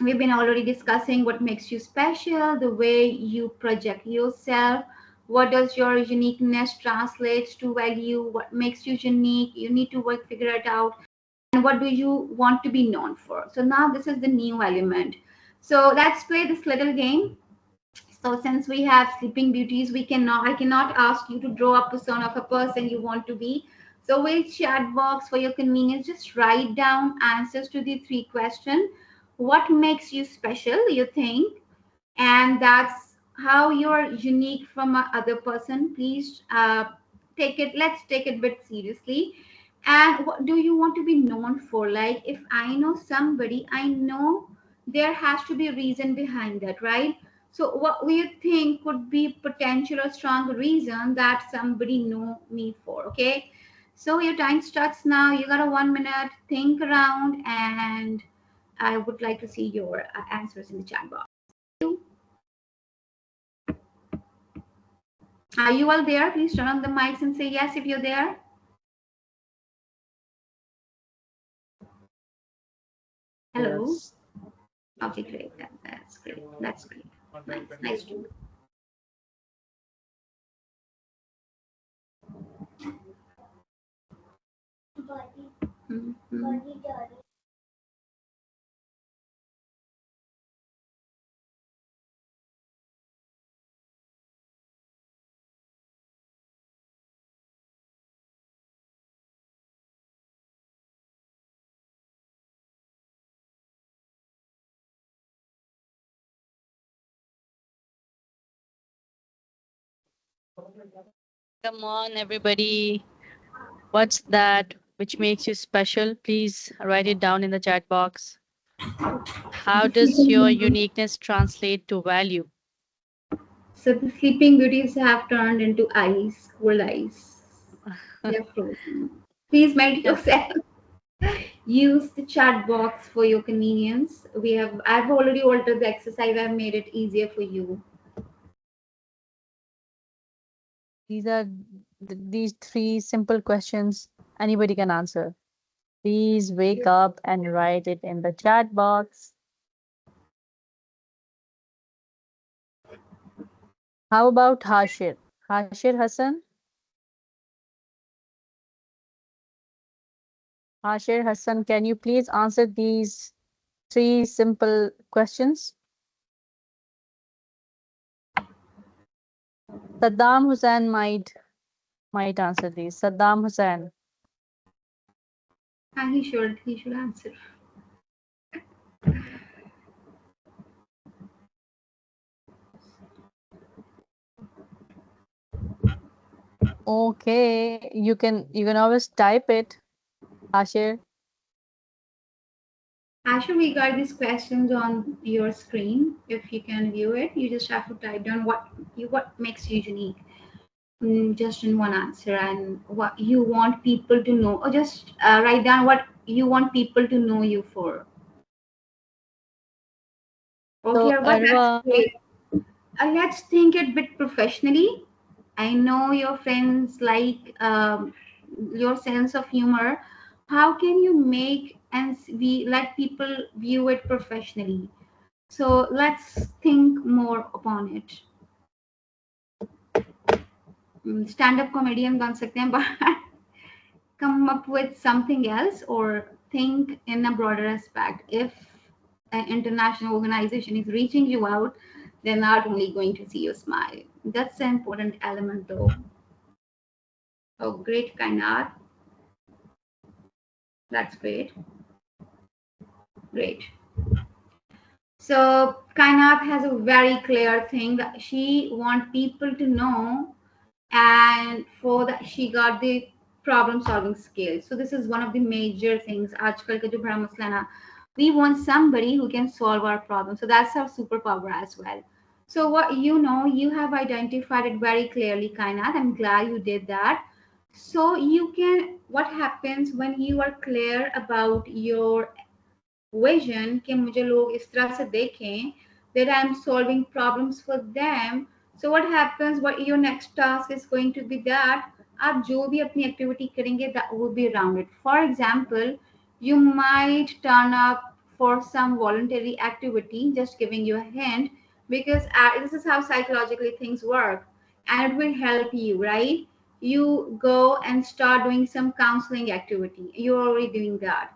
S2: we've been already discussing what makes you special, the way you project yourself, what does your uniqueness translates to value, what makes you unique. You need to work figure it out, and what do you want to be known for. So now this is the new element. So let's play this little game. So since we have sleeping beauties, we cannot I cannot ask you to draw a persona of a person you want to be. So with chat box for your convenience, just write down answers to the three questions. What makes you special, you think? And that's how you're unique from a other person. Please take it, let's take it a bit seriously. And what do you want to be known for? Like if I know somebody, I know there has to be a reason behind that, right? So what do you think could be potential or strong reason that somebody know me for? Okay, so your time starts now. You got a 1 minute, think around, and I would like to see your answers in the chat box. Are you all there? Please turn on the mics and say yes if you're there. Hello.
S1: Yes.
S2: Okay, great. That's great. That's great. Nice. Nice to. Mhm.
S1: Come on, everybody. What's that which makes you special? Please write it down in the chat box. How does your uniqueness translate to value?
S2: So the sleeping beauties have turned into ice, cold ice. They're frozen. Please make
S1: Yeah,
S2: yourself. Use the chat box for your convenience. I've already altered the exercise. I've made it easier for you.
S1: these are these three simple questions anybody can answer. Please wake up and write it in the chat box. How about Hashir? Hashir Hassan? Hashir Hassan, can you please answer these three simple questions? Saddam Hussein might answer these. Saddam Hussein.
S2: And he should answer.
S1: Okay, you can always type it, Hashir.
S2: Actually, we got these questions on your screen. If you can view it, you just have to type down what makes you unique, just in one answer, and what you want people to know, or just write down what you want people to know you for. Okay,
S1: So
S2: Arba, that's
S1: Arwa,
S2: great. Let's think it bit professionally. I know your friends like your sense of humor. How can you make and we let people view it professionally? So let's think more upon it. Stand-up comedian बन सकते हैं, but come up with something else or think in a broader aspect. If an international organization is reaching you out, they're not only going to see your smile. That's an important element, though. Oh, great, Kainat. That's great. Great. So Kainat has a very clear thing that she wants people to know, and for that she got the problem solving skills. So this is one of the major things. आजकल का जो बड़ा मसला है ना, we want somebody who can solve our problem. So that's our superpower as well. So what you know, you have identified it very clearly, Kainat. I'm glad you did that. So you can. What happens when you are clear about your vision कि मुझे लोग इस तरह से देखें, that I'm solving problems for them. So what happens, what your next task is going to be that आप जो भी अपनी activity करेंगे that will be around it. For example, you might turn up for some voluntary activity, just giving you a hint, because this is how psychologically things work, and it will help you, right? You go and start doing some counseling activity. You're already doing that.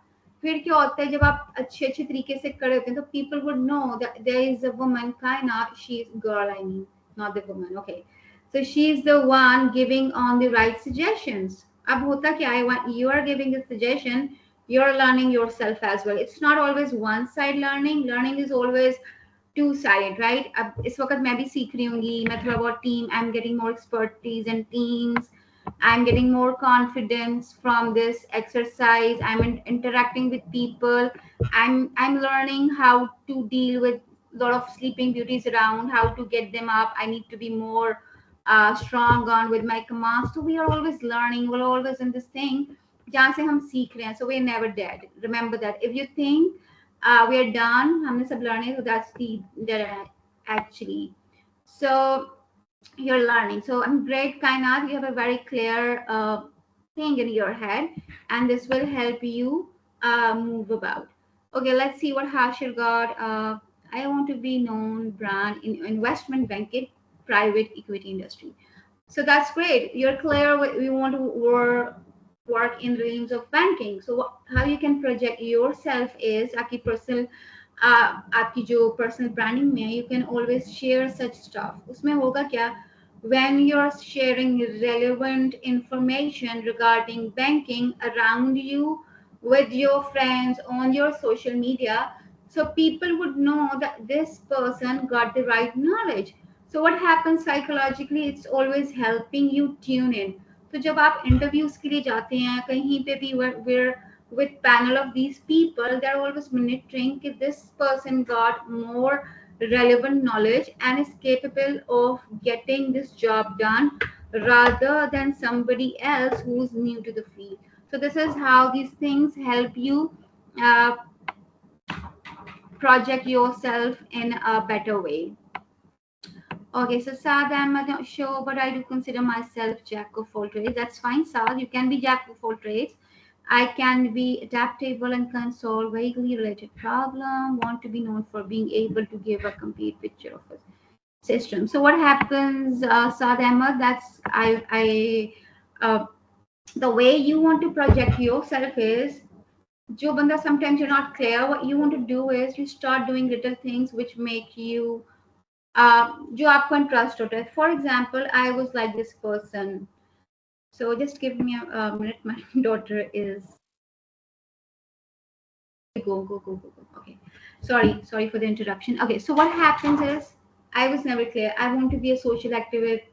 S2: फिर क्या होता है जब आप अच्छे अच्छे तरीके से करे होते हैं तो people would know that there is a woman Kainat, she's girl, I mean, not the woman, okay, so she's the one giving on the right suggestions. अब होता क्या है, when you are giving the suggestion, you're learning yourself as well. It's not always one side learning. Learning is always two sided, right? अब इस वक्त मैं भी सीख रही हूँगी, मैं थोड़ा बहुत team, I'm getting more expertise in teams, I'm getting more confidence from this exercise. I'm interacting with people. I'm learning how to deal with a lot of sleeping beauties around, how to get them up. I need to be more strong on with my commands. So we are always learning. We're always in this thing. जहाँ से हम सीख रहे हैं. So we're never dead. Remember that. If you think we are done, हमने सब learning, so that's the dead end, actually. So you're learning. So I'm great, Kainat. You have a very clear thing in your head, and this will help you move about. Okay, let's see what Hashir got. I want to be known brand in investment banking, private equity industry. So that's great. You're clear what you want to work in realms of banking. So how you can project yourself is आपकी personal आपकी जो personal branding में you can always share such stuff. उसमें होगा क्या, when you're sharing relevant information regarding banking around you with your friends on your social media, so people would know that this person got the right knowledge. So what happens psychologically, it's always helping you tune in. तो जब आप interviews के लिए जाते हैं कहीं पे भी, we're with panel of these people, they're always monitoring if this person got more relevant knowledge and is capable of getting this job done rather than somebody else who's new to the field. So this is how these things help you uh, project yourself in a better way. Okay, so Saad, I'm not sure, but I do consider myself jack of all trades. That's fine, Saad. You can be jack of all trades. I can be adaptable and can solve vaguely related problem. Want to be known for being able to give a complete picture of a system. So what happens, Saad Ahmed? That's the way you want to project yourself is. जो बंदा sometimes you're not clear. What you want to do is you start doing little things which make you जो आपको interest होता है. For example I was like this person. So just give me a minute. My daughter is go. Okay, sorry for the interruption. Okay, so what happens is I was never clear. I want to be a social activist.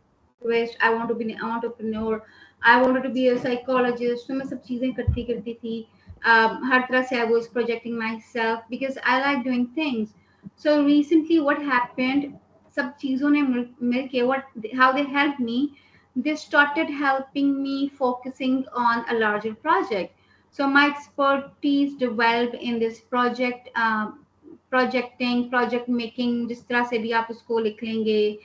S2: I want to be an entrepreneur. I wanted to be a psychologist. So मैं सब चीजें करती थी. हर तरह से I was projecting myself because I like doing things. So recently, what happened? सब चीजों ने मिल के how they helped me. They started helping me focusing on a larger project. So my expertise developed in this project, projecting, project making, जिस तरह से भी आप उसको लिख लेंगे.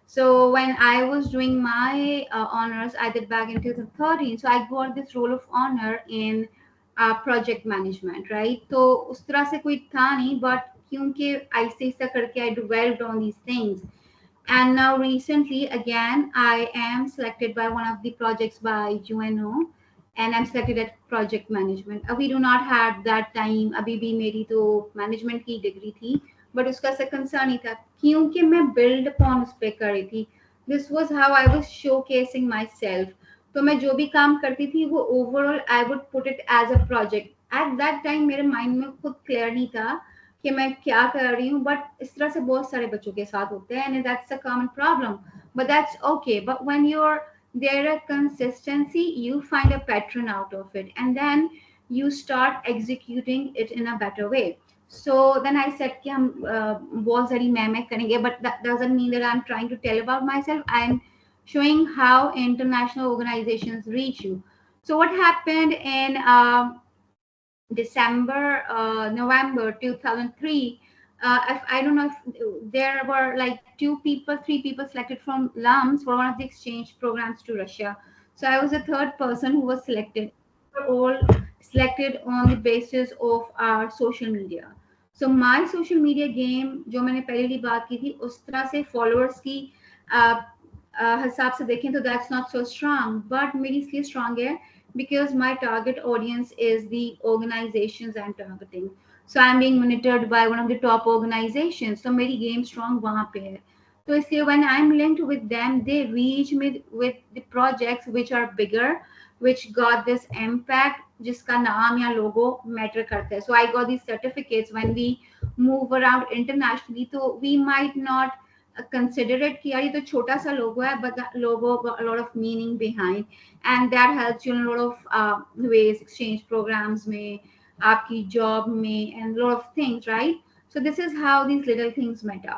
S2: So when I was doing my honors, I did back in 2013. So I got this role of honor in project management, right? तो उस तरह से कोई था नहीं, but क्योंकि ऐसे ऐसा करके I developed on these things. And now recently, again, I am selected by one of the projects by UNO, and I'm selected at project management. We do not have that time. अभी भी मेरी तो management की degree थी, but उसका ऐसा concern नहीं था क्योंकि मैं build upon उस पे कर रही थी. This was how I was showcasing myself. तो मैं जो भी काम करती थी वो overall I would put it as a project. At that time मेरे mind में खुद clear नहीं था कि मैं क्या कर रही हूँ, बट इस तरह से बहुत सारे बच्चों के साथ होते हैं, and that's a common problem, but that's okay. But when you're there a consistency, you find a pattern out of it, and then you start executing it in a better way. So then I said कि हम बहुत सारी मैं करेंगे, but that doesn't mean that I'm trying to tell about myself. I'm showing how international organizations reach you. So what happened in December, November 2003. I don't know if there were like three people selected from LUMS for one of the exchange programs to Russia. So I was the third person who was selected. We were all selected on the basis of our social media. So my social media game, जो मैंने पहले बात की थी, उस तरह से followers की हिसाब से देखें तो that's not so strong, but मेरी इसलिए strong है because my target audience is the organizations I'm targeting. So I'm being monitored by one of the top organizations. So मेरी game strong वहाँ पे है. So इसलिए when I'm linked with them, they reach me with the projects which are bigger, which got this impact, जिसका नाम या logo matter करता है. So I got these certificates when we move around internationally. So we might not consider it कि यार ये तो छोटा सा logo है, but the logo got a lot of meaning behind, and that helps you in a lot of ways, exchange programs में, आपकी job में, and a lot of things, right? So this is how these little things matter.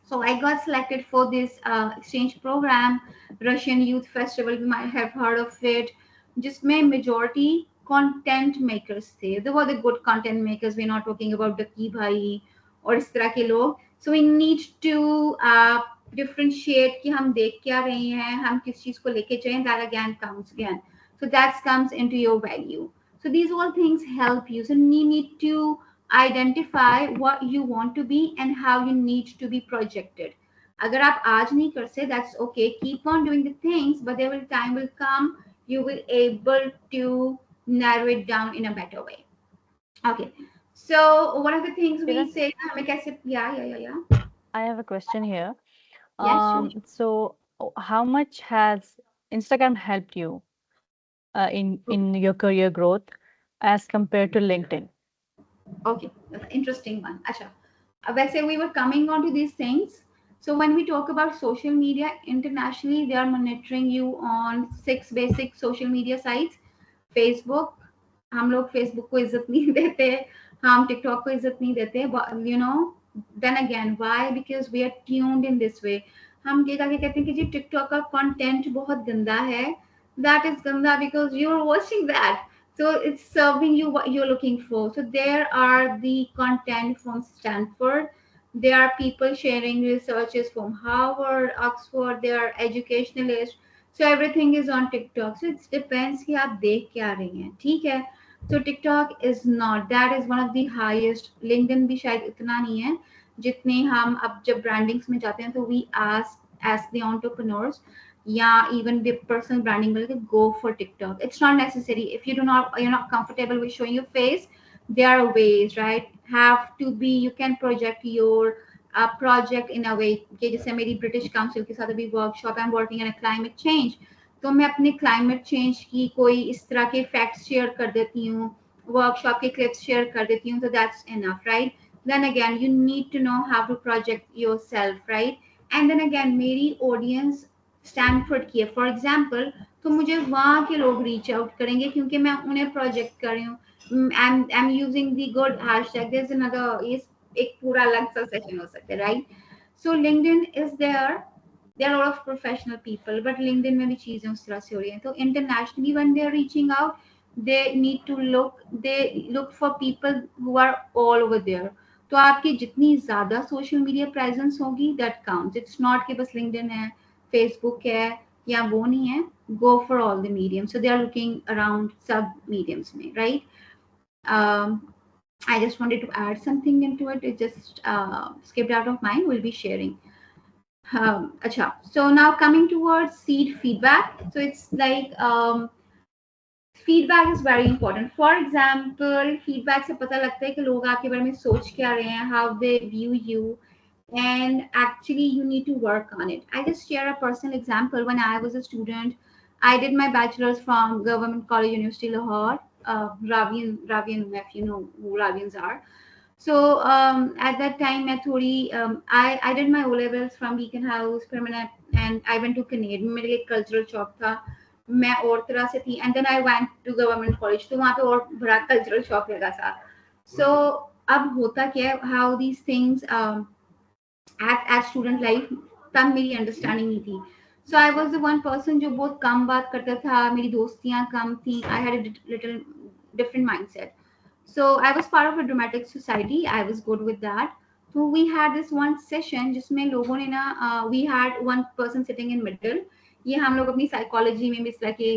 S2: So I got selected for this exchange program, Russian Youth Festival. You might have heard of it. जिसमें majority content makers थे. They were the good content makers. We're not talking about Daki भाई और इस तरह के लोग. So we need to differentiate कि हम देख क्या रहे हैं, हम किस चीज को लेके चलें. That again counts again. So that comes into your value. So these all things help you. So you need to identify what you want to be and how you need to be projected. अगर आप आज नहीं कर सकते, that's okay. Keep on doing the things, but there will time will come you will able to narrow it down in a better way. Okay. So one of the things we
S1: Kiran,
S2: say, हमें कैसे, yeah.
S1: I have a question here.
S2: Yes, sure.
S1: How much has Instagram helped you in your career growth as compared to LinkedIn?
S2: Okay, that's an interesting one. Acha. वैसे we were coming on to these things. So when we talk about social media internationally, they are monitoring you on 6 basic social media sites. Facebook, हम लोग Facebook को इज्जत नहीं देते, हम TikTok को इज्जत नहीं देते. But you know, then again, why? Because we are tuned in this way. हम ये जाके कहते हैं कि जी TikTok का content बहुत गंदा है. That is ganda because you're watching that, so it's serving you what you're looking for. So there are the content from Stanford, there are people sharing researches from Harvard, Oxford, they are educationalists. So everything is on TikTok. So it depends कि आप देख क्या रही हैं, ठीक है. So TikTok is not, that is one of the highest. LinkedIn भी शायद इतना नहीं है जितने हम अब जब ब्रांडिंग्स में जाते हैं तो we ask the entrepreneurs, yeah, even the personal branding will go for TikTok. It's not necessary. If you're not comfortable with showing your face, there are ways, right? Have to be, you can project your project in a way कि जैसे मेरी British council के साथ अभी workshop I am working in climate change, तो मैं अपने climate change की कोई इस तरह के फैक्ट्स शेयर कर देती हूँ, वर्कशॉप के क्लिप्स शेयर कर देती हूँ, तो that's enough, right. Then again, you need to know how to project yourself, right? And then again, मेरी audience स्टैनफोर्ड की है फॉर एग्जाम्पल, तो मुझे वहाँ के लोग रीच आउट करेंगे क्योंकि मैं उन्हें प्रोजेक्ट कर रही हूँ. I am using the good hashtag, there is another, ये एक पूरा अलग सा सेशन हो सकता है, right. So LinkedIn is there are lot of professional people, but LinkedIn में भी चीजें उस तरह से हो रही हैं. तो internationally when they are reaching out, they need to look for people who are all over there. तो आपकी जितनी ज्यादा सोशल मीडिया प्रेजेंस होगी, दैट काउंट्स. इट्स नॉट कि बस लिंक्डइन है, फेसबुक है, या वो नहीं है. Go for all the medium. So they are looking around सब मीडियम्स में, right. I just wanted to add something into it. It just skipped out of mine. We'll be sharing. Acha. So now coming towards seed feedback. So it's like feedback is very important. For example, feedback से पता लगता है कि लोग आपके बारे में सोच क्या रहे हैं, how they view you, and actually you need to work on it. I just share a personal example. When I was a student, I did my bachelor's from Government College University Lahore. Ravian, if you know who Ravians are. So at that time मैं थोड़ी I did my O levels from Beacon House permanent and I went to Canadian मेरे लिए cultural shock था मैं और तरह से थी and then I went to government college तो वहाँ पे और बड़ा cultural shock लगा था so अब होता क्या है how these things at student life तब मेरी अंडरस्टैंडिंग नहीं थी so I was the one person जो बहुत कम बात करता था मेरी दोस्तियां कम थी I had little different mindset so I was part of a dramatic society. I was good with that. So we had this one session जिसमें लोगों ने ना we had one person sitting in middle. ये हम लोग अपनी psychology में भी इस तरह के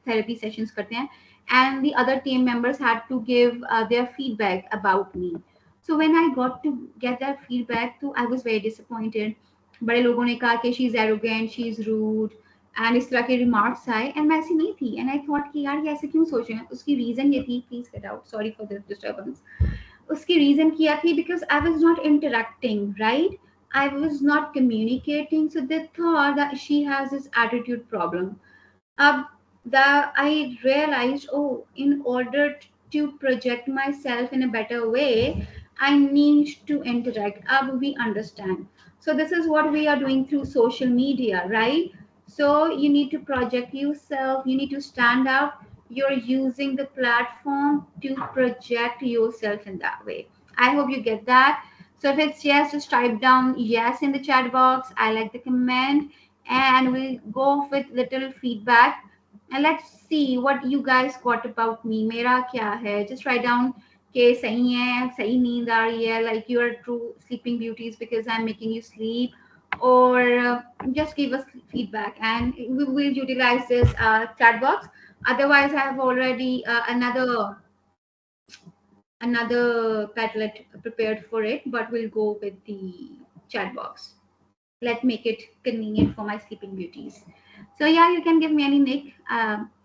S2: therapy sessions करते हैं. And the other team members had to give their feedback about me. So when I got to get that feedback, तो I was very disappointed. बड़े लोगों ने कहा कि she's arrogant, she's rude, and इस तरह के रिमार्क्स आए एंड मैं ऐसी नहीं थी एंड आई थॉट कि यार ये ऐसे क्यों सोच रहे हैं उसकी रीजन ये थी please get out sorry for this disturbance उसकी रीजन किया थी because I was not interacting right I was not communicating so they thought that she has this attitude problem अब I realized, oh, in order to project myself in a better way, I need to interact. Ab we understand. So this is what we are doing through social media, right? So you need to project yourself. You need to stand out. You're using the platform to project yourself in that way. I hope you get that. So if it's yes, just type down yes in the chat box. I like the comment and we'll go with little feedback and let's see what you guys got about me मेरा क्या है just write down कि सही है सही नींद आ रही है like you are true sleeping beauties because I'm making you sleep or just give us feedback and we will utilize this chat box otherwise I have already another padlet prepared for it but we'll go with the chat box. Let's make it convenient for my sleeping beauties. So yeah, you can give me any nick.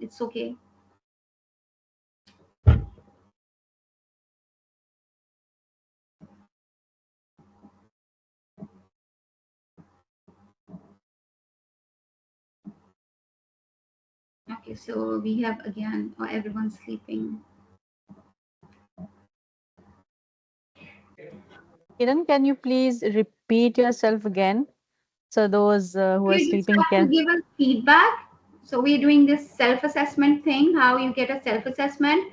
S2: It's okay. Okay, so we have again, oh, everyone's sleeping.
S1: Kiran, can you please repeat yourself again so those who are
S2: You just
S1: sleeping
S2: have to
S1: can?
S2: give us feedback. So we're doing this self-assessment thing, how you get a self-assessment.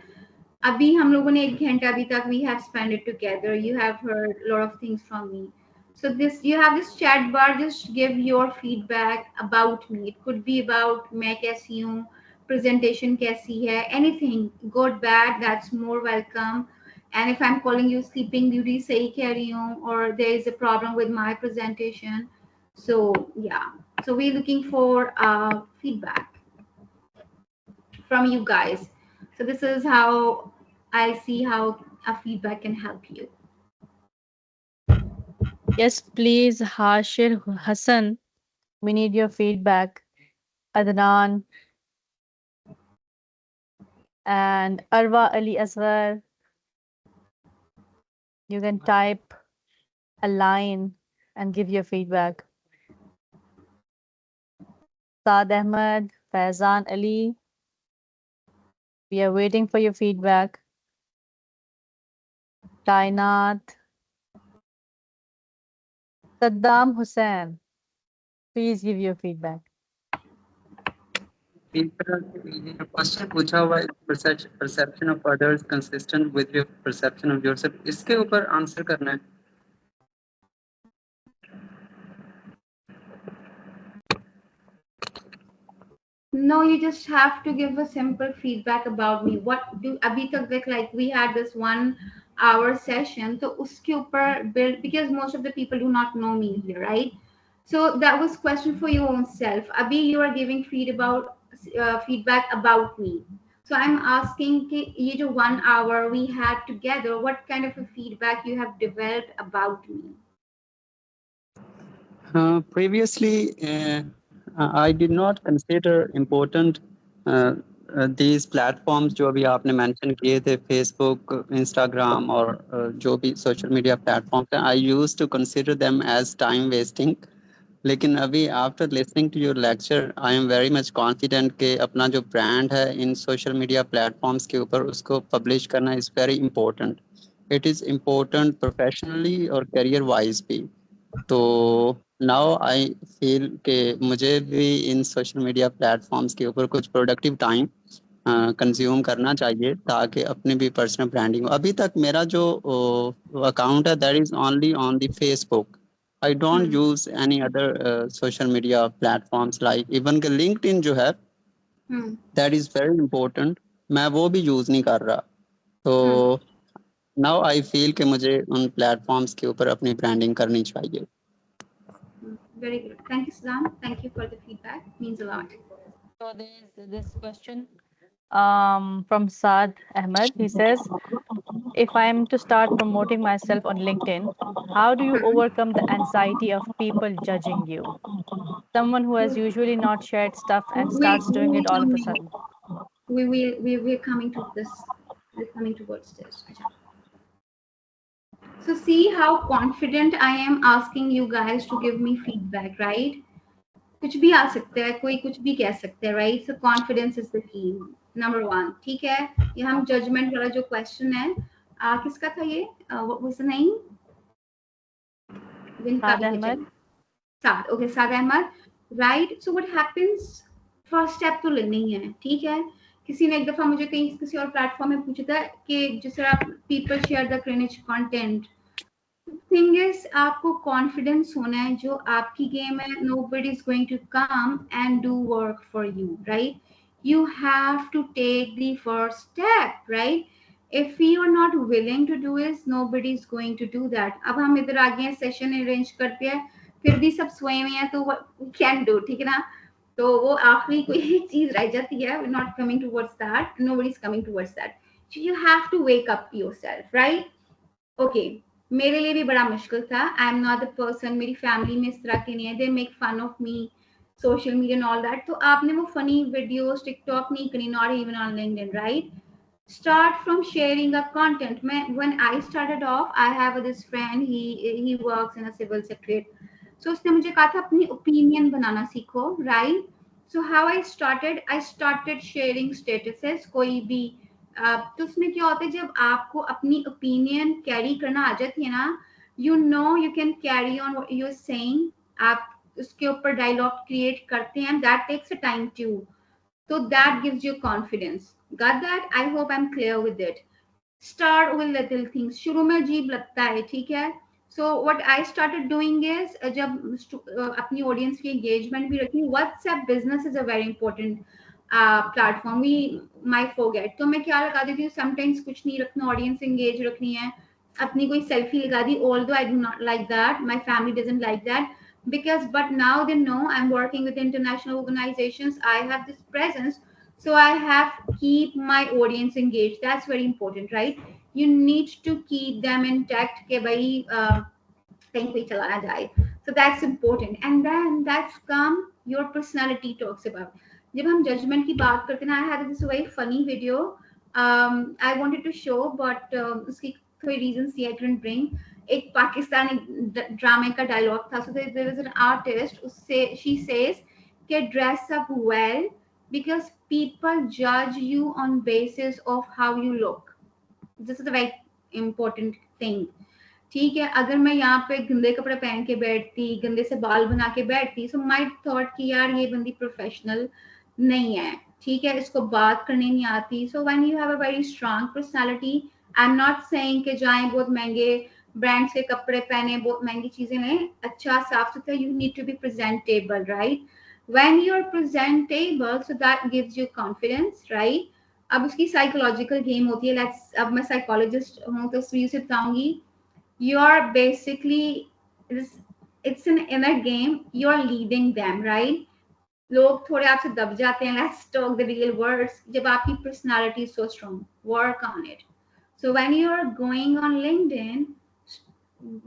S2: अभी हम लोगों ने 1 घंटा अभी तक we have spent it together. You have heard a lot of things from me. So this you have this chat bar. Just give your feedback about me. It could be about मैं कैसी हूँ, presentation कैसी है, anything good bad. That's more welcome. And if I'm calling you sleeping beauty, सही कह रही हूँ, or there is a problem with my presentation. So yeah. So we're looking for feedback from you guys. So this is how I see how a feedback can help you.
S1: Yes, please, Hashir Hassan. We need your feedback. Adnan and Arwa Ali Asghar. You can type a line and give your feedback. Saad Ahmed, Faizan Ali. We are waiting for your feedback. Kainat, Saddam Hussain. Please give your feedback.
S4: Question पूछा हुआ है perception of others consistent with your perception of yourself इसके ऊपर answer करना है
S2: No, you just have to give a simple feedback about me. What do abhi tak like we had this 1 hour session. So uske upar build because most of the people do not know me here, right? So that was question for your own self. Abhi, you are giving feedback about me. So I'm asking कि ये जो 1 hour we had together, what kind of a feedback you have developed about me?
S4: previously I did not consider important these platforms जो अभी आपने mention किए थे Facebook Instagram और जो भी social media platforms हैं I used to consider them as time wasting लेकिन अभी after listening to your lecture I am very much confident कि अपना जो ब्रांड है इन सोशल मीडिया प्लेटफॉर्म्स के ऊपर उसको पब्लिश करना is very important it is important professionally और career wise भी. तो नाउ आई फील कि मुझे भी इन सोशल मीडिया प्लेटफॉर्म्स के ऊपर कुछ प्रोडक्टिव टाइम कंज्यूम करना चाहिए ताकि अपनी भी पर्सनल ब्रांडिंग हो. अभी तक मेरा जो अकाउंट है that is only on the Facebook. I don't
S2: hmm
S4: use any other social media platforms like even के लिंक्डइन जो है
S2: हम्म
S4: दैट इज़ वेरी इंपॉर्टेंट. मैं वो भी यूज़ नहीं कर रहा. तो
S2: हम्म
S4: नाउ आई फील कि मुझे उन प्लेटफॉर्म्स के ऊपर अपनी ब्रांडिंग करनी चाहिए.
S2: Very good. Thank you, Sudhan. Thank you for the feedback. Means a lot.
S1: So there's this question from Saad Ahmed. He says, if I'm to start promoting myself on LinkedIn, how do you overcome the anxiety of people judging you? Someone who has usually not shared stuff and
S2: We
S1: starts doing
S2: we
S1: it all of a
S2: coming.
S1: sudden.
S2: We're coming to this. We're coming towards this. Acha. So see how confident I am asking you guys to give me feedback, right? कुछ भी आ सकता है, कोई कुछ भी कह सकता है, right? So confidence is the key, number one. ठीक है, ये हम जजमेंट वाला जो क्वेश्चन है, किसका था ये? What was the name? Didn't
S1: Saad
S2: copy the
S1: Ahmed.
S2: gym. Saad. Okay, Saad Ahmad. Right. So what happens? First step तो लर्निंग है. ठीक है, किसी ने एक दफा मुझे कहीं किसी और प्लेटफॉर्म में पूछा था कि जिस तरह people share the cringe content, thing is आपको कॉन्फिडेंस होना है, जो आपकी गेम है, nobody is going to come and do work for you, right? You have to take the first step, right? If you are not willing to do is, nobody is going to do that. अब हम इधर आ गए हैं, session arrange करते हैं, फिर भी सब सोए हुए हैं, तो कैन डू, ठीक है ना? तो वो आखिरी कोई चीज रह जाती है, not coming towards that, nobody is coming towards that. You have to wake up yourself, right? Okay, मेरे लिए भी बड़ा मुश्किल था. I am not the person, मेरी फैमिली में इस तरह के नहीं है, they make fun of me, social media and all that. तो आपने वो फनी वीडियोस टिकटॉक नहीं करनी, not even on LinkedIn, right? Start from sharing a content. When I started off, I have this friend, he works in a civil secretariat. So उसने मुझे कहा था अपनी ओपिनियन बनाना सीखो, right? So how I started sharing statuses, कोई भी तो उसमें क्या होता है, जब आपको अपनी ओपिनियन कैरी करना आ जाती है ना, you can carry on what you are saying. आप उसके ऊपर डायलॉग क्रिएट करते हैं, that takes a time to. So that gives you confidence. Got that? I hope I'm clear with it. Start with little things. शुरू में अजीब लगता है, ठीक है? So what I started doing is जब अपनी audience की engagement भी रखी, WhatsApp business is a very important platform. We might forget. तो मैं क्या लगा देती हूँ, sometimes कुछ नहीं रखना, audience engage रखनी है, अपनी कोई selfie लगा दी. Although I do not like that, my family doesn't like that, because but now they know I'm working with international organizations, I have this presence, so I have keep my audience engaged. That's very important, right? You need to keep them intact ke bhai कहीं कोई चला ना जाए. So that's important. And then that's come your personality talks about. जब हम judgment की बात करते हैं, I had this very funny video. I wanted to show, but उसकी थोड़ी reasons थी, I couldn't bring. एक पाकिस्तानी ड्रामे का डायलॉग था. So there is an artist, उससे she says कि dress up well because people judge you on basis of how you look. This is a very important thing. ठीक है, अगर मैं यहाँ पे गंदे कपड़े पहन के बैठती, गंदे से बाल बना के बैठती, सो माई थॉट कि यार ये बंदी प्रोफेशनल नहीं है, ठीक है, इसको बात करनी नहीं आती. So when you have a very strong personality, I am not saying कि जाएं बहुत महंगे ब्रांड्स के कपड़े पहने, बहुत महंगी चीजें लें, अच्छा साफ सुथरा, you need to be presentable, right? When you are presentable, so that gives you confidence, right? अब उसकी साइकोलॉजिकल गेम होती है. लेट्स, अब मैं साइकोलॉजिस्ट हूँ तो इस व्यू से बताऊंगी. You're basically, it's an inner game, you're leading them, right? लोग थोड़े आपसे दब जाते हैं. Let's talk the real words. जब आपकी personality is so strong, work on it. So when you're going on LinkedIn,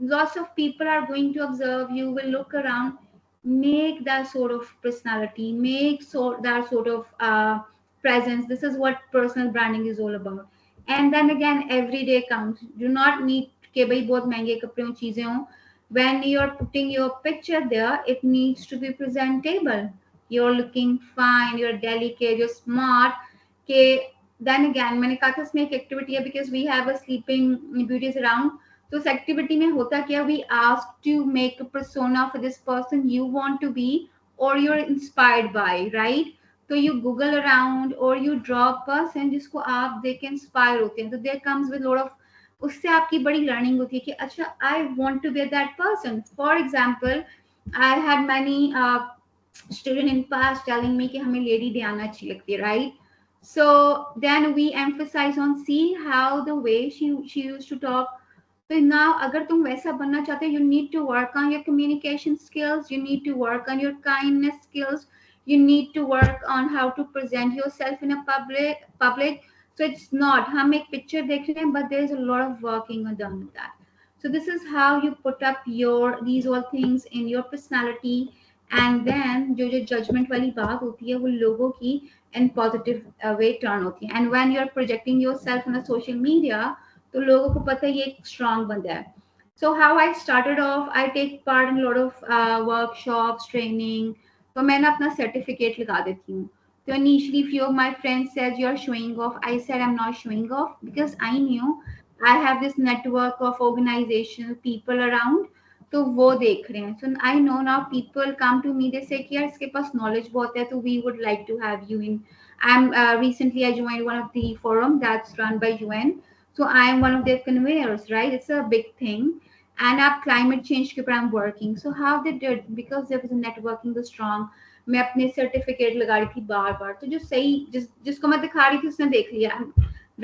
S2: lots of people are going to observe you, will look around, make that sort of personality, make that sort of presence. This is what personal branding is all about. And then again, every day counts. Do not need के भाई बहुत महंगे कपड़े हो, चीजें हो. When you're putting your picture there, it needs to be presentable. You're looking fine, you're delicate, you're smart. के then again मैंने कहा था इसमें एक एक्टिविटी है because we have a sleeping beauties around. तो इस एक्टिविटी में होता क्या, we ask to make a persona for this person you want to be or you're inspired by, right? तो you google around or you draw a person जिसको आप देख के इंस्पायर होते हैं. तो there comes with lot of, उससे आपकी बड़ी लर्निंग होती है कि अच्छा I want to be that person. For example I had many student in past telling me कि हमें लेडी डियाना अच्छी लगती है, right? So then we emphasize on see how the way she used to talk. So now अगर तुम वैसा बनना चाहते हो, you need to work on your communication skills, you need to work on your kindness skills, you need to work on how to present yourself in a public. So it's not हम एक picture देख रहे हैं but there is a lot of working done with that. So this is how you put up your these all things in your personality. And then जो judgment वाली बात होती है वो लोगों की in positive way turn होती है. And when you are projecting yourself on a social media, तो लोगों को पता है ये एक strong बंदा है. So how I started off, I take part in a lot of workshops, training. तो मैं ना अपना certificate लगा देती हूँ. So initially, few of my friends said you're showing off. I said I'm not showing off because I knew I have this network of organizational people around. तो वो देख रहे हैं. So I know now people come to me, they say कि यार इसके पास knowledge बहुत है, तो we would like to have you in. I'm recently I joined one of the forum that's run by UN. So I am one of their conveners, right? It's a big thing. And up climate change के ऊपर I'm working. So how they did, because there was a networking the strong. मैं अपने certificate लगा रही थी बार बार, तो जो सही जिसको मैं दिखा रही थी उसने देख लिया.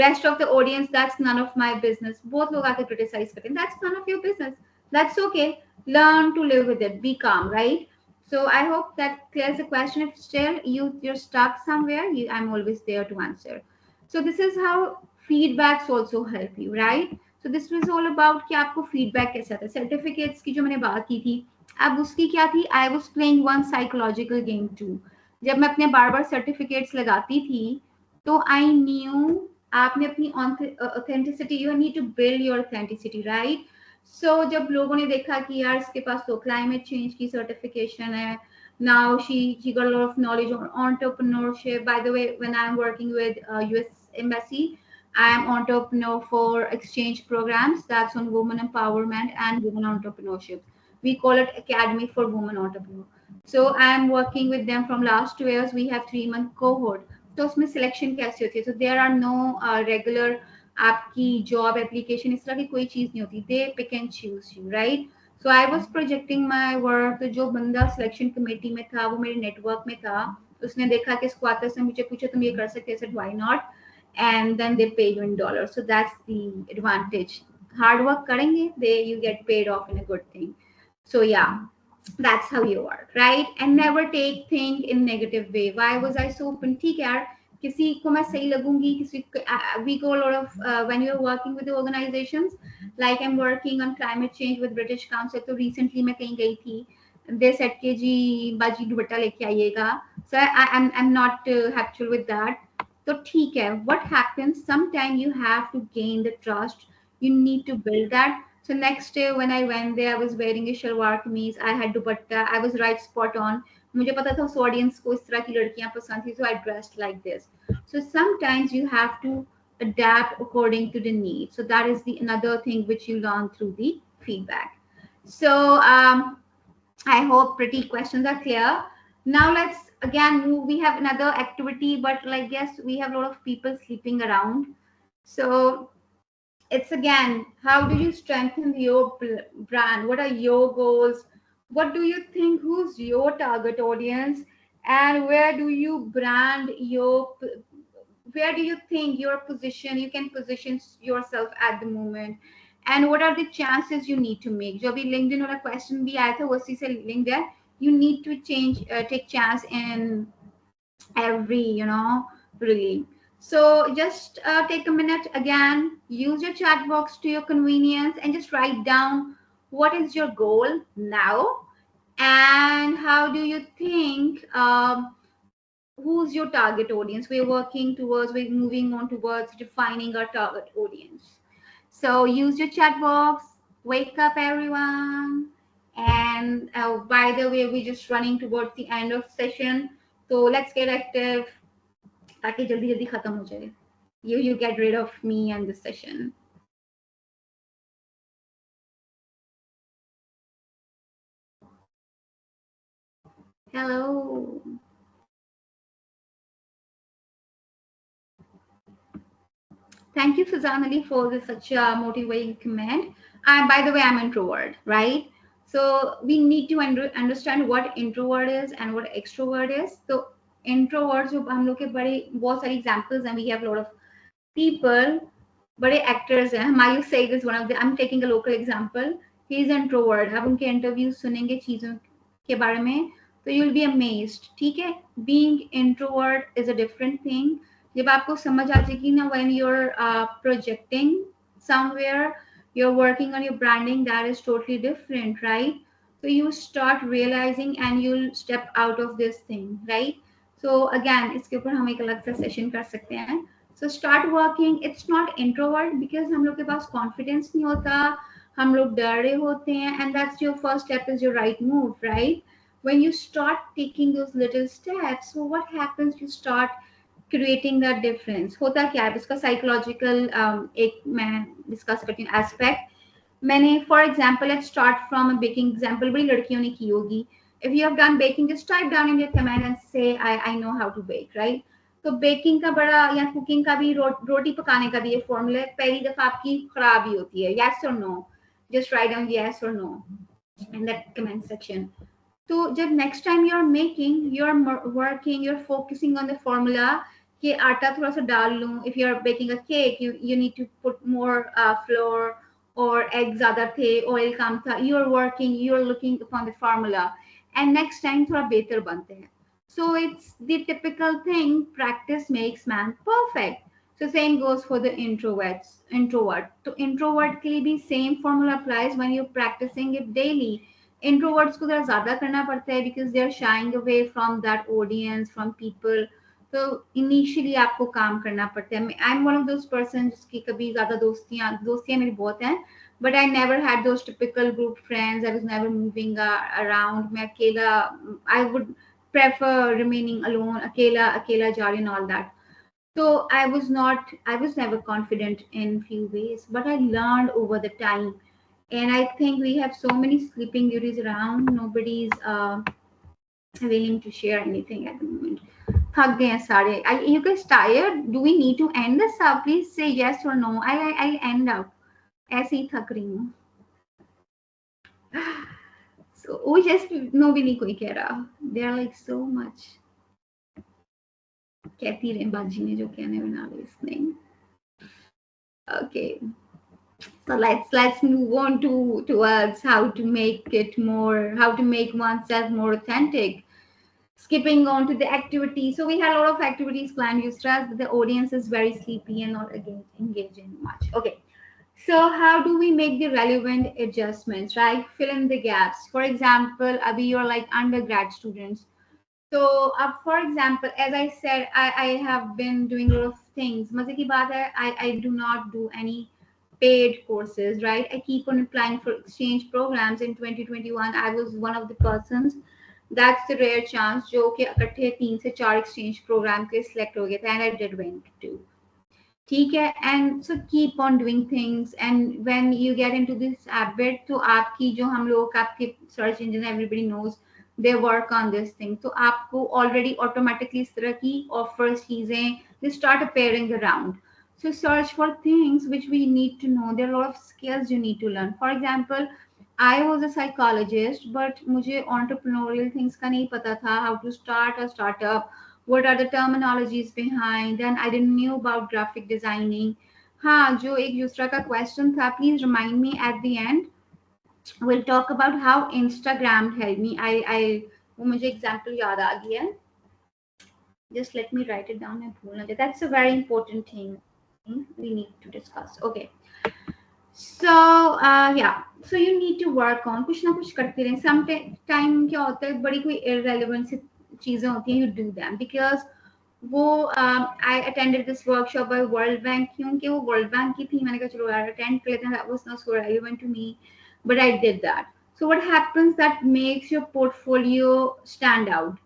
S2: Rest of the audience, that's none of my business. बहुत लोग आके criticize करते हैं, that's none of your business. That's okay. Learn to live with it. Be calm, right? So I hope that clears the question. If still you're stuck somewhere, I'm always there to answer. So this is how feedbacks also help you, right? So this was all about कि आपको feedback कैसे आता है. Certificates की जो मैंने बात की थी, अब उसकी क्या थी? I was playing one psychological game too. जब मैं अपने बार बार सर्टिफिकेट्स लगाती थी, तो आई न्यू आपने अपनी authenticity, you need to build your authenticity, right? So जब लोगों ने देखा कि यार इसके पास तो क्लाइमेट चेंज की सर्टिफिकेशन है, now she got a lot of knowledge on entrepreneurship. By the way, when I'm working with US embassy, I am entrepreneur for exchange programs that's on women empowerment and women entrepreneurship. We call it Academy for Women Entrepreneur. So I am working with them from last 2 years. We have 3 month cohort. तो उसमें selection कैसे होती है? So there are no regular आपकी job application इस तरह की कोई चीज नहीं होती. They pick and choose you, right? So I was projecting my work. तो जो बंदा सिलेक्शन कमेटी में था वो मेरे नेटवर्क में था. उसने देखा कि इसको आता है, मुझे पूछा तुम ये कर सकते हो, why not? And then they pay you in dollar. So that's the advantage. Hard work करेंगे, they you get paid of in a good thing. So yeah, that's how you work, right? And never take thing in negative way. Why was I so open? ठीक है यार, किसी को मैं सही लगूंगी, किसी we go a lot of when you're working with the organizations, like I'm working on climate change with British Council. तो recently मैं कहीं गई थी, they said कि जी बाजी दुपट्टा लेके आइएगा. So I'm not habitual with that. तो ठीक है, what happens sometime you have to gain the trust, you need to build that. So next day when I went there, I was wearing a shalwar kameez, I had dupatta, I was right spot on. मुझे पता था उस audience को इस तरह की लड़कियां पसंद थी, so I dressed like this. So sometimes you have to adapt according to the need. So that is the another thing which you learn through the feedback. So I hope pretty questions are clear. Now let's again move. We have another activity, but like yes, we have a lot of people sleeping around. So it's again, how do you strengthen your brand? What are your goals? What do you think? Who's your target audience? And where do you brand your? Where do you think your position? You can position yourself at the moment. And what are the chances you need to make? जो अभी LinkedIn वाला question भी आया था, उसी से link there. You need to change, take chance in every really. So just take a minute again, use your chat box to your convenience and just write down what is your goal now and how do you think, who's your target audience. We're moving on towards defining our target audience. So use your chat box. Wake up everyone. And by the way, we're just running towards the end of session, so let's get active ताकि जल्दी जल्दी खत्म हो जाए. You get rid of me and the session. Hello. Thank you, Suzanne Ali, for this such a motivating comment. And by the way, I'm introvert, right? So we need to understand what introvert is and what extrovert is. So introverts, जो हम लोग के बड़े बहुत सारी examples and we have a lot of people, बड़े actors हैं. Mayu Said is one of the. I'm taking a local example. He is introvert. आप उनके interviews सुनेंगे चीजों के बारे में, तो you'll be amazed. ठीक है? Being introvert is a different thing. जब आपको समझ आ जाएगी ना, when you're projecting somewhere, you're working on your branding, that is totally different, right? So you start realizing and you'll step out of this thing, right? So again, इसके ऊपर हम एक अलग सा सेशन कर सकते हैं. So start working. It's not introvert because हम लोग के पास confidence नहीं होता, हम लोग डर रहे होते हैं, and that's your first step is your right move, right? When you start taking those little steps, so what happens? You start creating that difference. होता क्या है इसका psychological एक मैं discuss करती हूँ aspect. मैंने for example, let's start from a baking example. बड़ी लड़कियों ने की होगी. If you have done baking, just type down in your comment and say I know how to bake, right? तो बेकिंग का बड़ा या कुकिंग का भी रोटी पकाने का भी ये फॉर्मूला पहली दफा आपकी खराब ही होती है. Yes or no? Just write down yes or no in that comment section. तो जब next time you're making, you're working, you're focusing on the formula कि आटा थोड़ा सा डाल लूं. If you're baking a cake, you need to put more flour or egg ज़्यादा थे, oil कम था. You're working, you're looking upon the formula, and next time थोड़ा बेहतर बनते हैं. So it's the typical thing. Practice makes man perfect. So same goes for the introverts. Introvert. So introvert के लिए भी same formula applies when you're practicing it daily. Introverts को थोड़ा ज़्यादा करना पड़ता है because they're shying away from that audience, from people. तो इनिशियली आपको काम करना पड़ता है. I am one of those person जिसकी कभी ज़्यादा दोस्तियाँ मेरी बहुत हैं, but I never had those typical group friends. I was never moving around. मैं अकेला, I would prefer remaining alone, akela jari and all that. So I was never confident in few ways, but I learned over the time. And I think we have so many sleeping beauties around. Nobody's willing to share anything at the moment. थक गए हैं सारे. You guys tired? Do we need to end this up? Please say yes or no. I'll end up. ऐसे ही थक रही हूँ. So we just nobody नहीं कोई कह रहा. They are like so much. कहती रहे बाजी ने जो कहने बना listening. Okay. So let's move on towards how to make oneself more authentic. Skipping on to the activity. So we had a lot of activities planned, Yusra, but the audience is very sleepy and not engaging much. Okay. So how do we make the relevant adjustments, right? Fill in the gaps. For example, Abhi, you're like undergrad students. So for example, as I said, I have been doing a lot of things. Maze ki baat hai, I do not do any paid courses, right? I keep on applying for exchange programs. In 2021, I was one of the persons. That's the rare chance जो कि इकट्ठे 3 से 4 exchange program के select हो गए थे, and I did went to. ठीक है, and so keep on doing things, and when you get into this habit, तो आपकी जो हम लोग आपके search engine everybody knows they work on this thing, तो आपको already automatically इस तरह की offers चीजें they start appearing around. So search for things which we need to know. There are a lot of skills you need to learn. For example, I was a psychologist, but मुझे entrepreneurial things का नहीं पता था, how to start a startup, what are the terminologies behind, and I didn't know about graphic designing. हाँ, जो एक दूसरा का question था, please remind me at the end. We'll talk about how Instagram helped me. वो मुझे example याद आ गया. Just let me write it down and भूल ना जाए. That's a very important thing we need to discuss. Okay. So yeah, so you need to work on कुछ ना कुछ करते रहें. Sometime क्या होता है, बड़ी कोई irrelevant सी चीजें होती हैं, you do them because वो I attended this workshop by World Bank. क्योंकि वो World Bank की थी, मैंने कहा चलो यार attend कर लेते हैं. That was not so relevant to me, but I did that. So what happens that makes your portfolio stand out?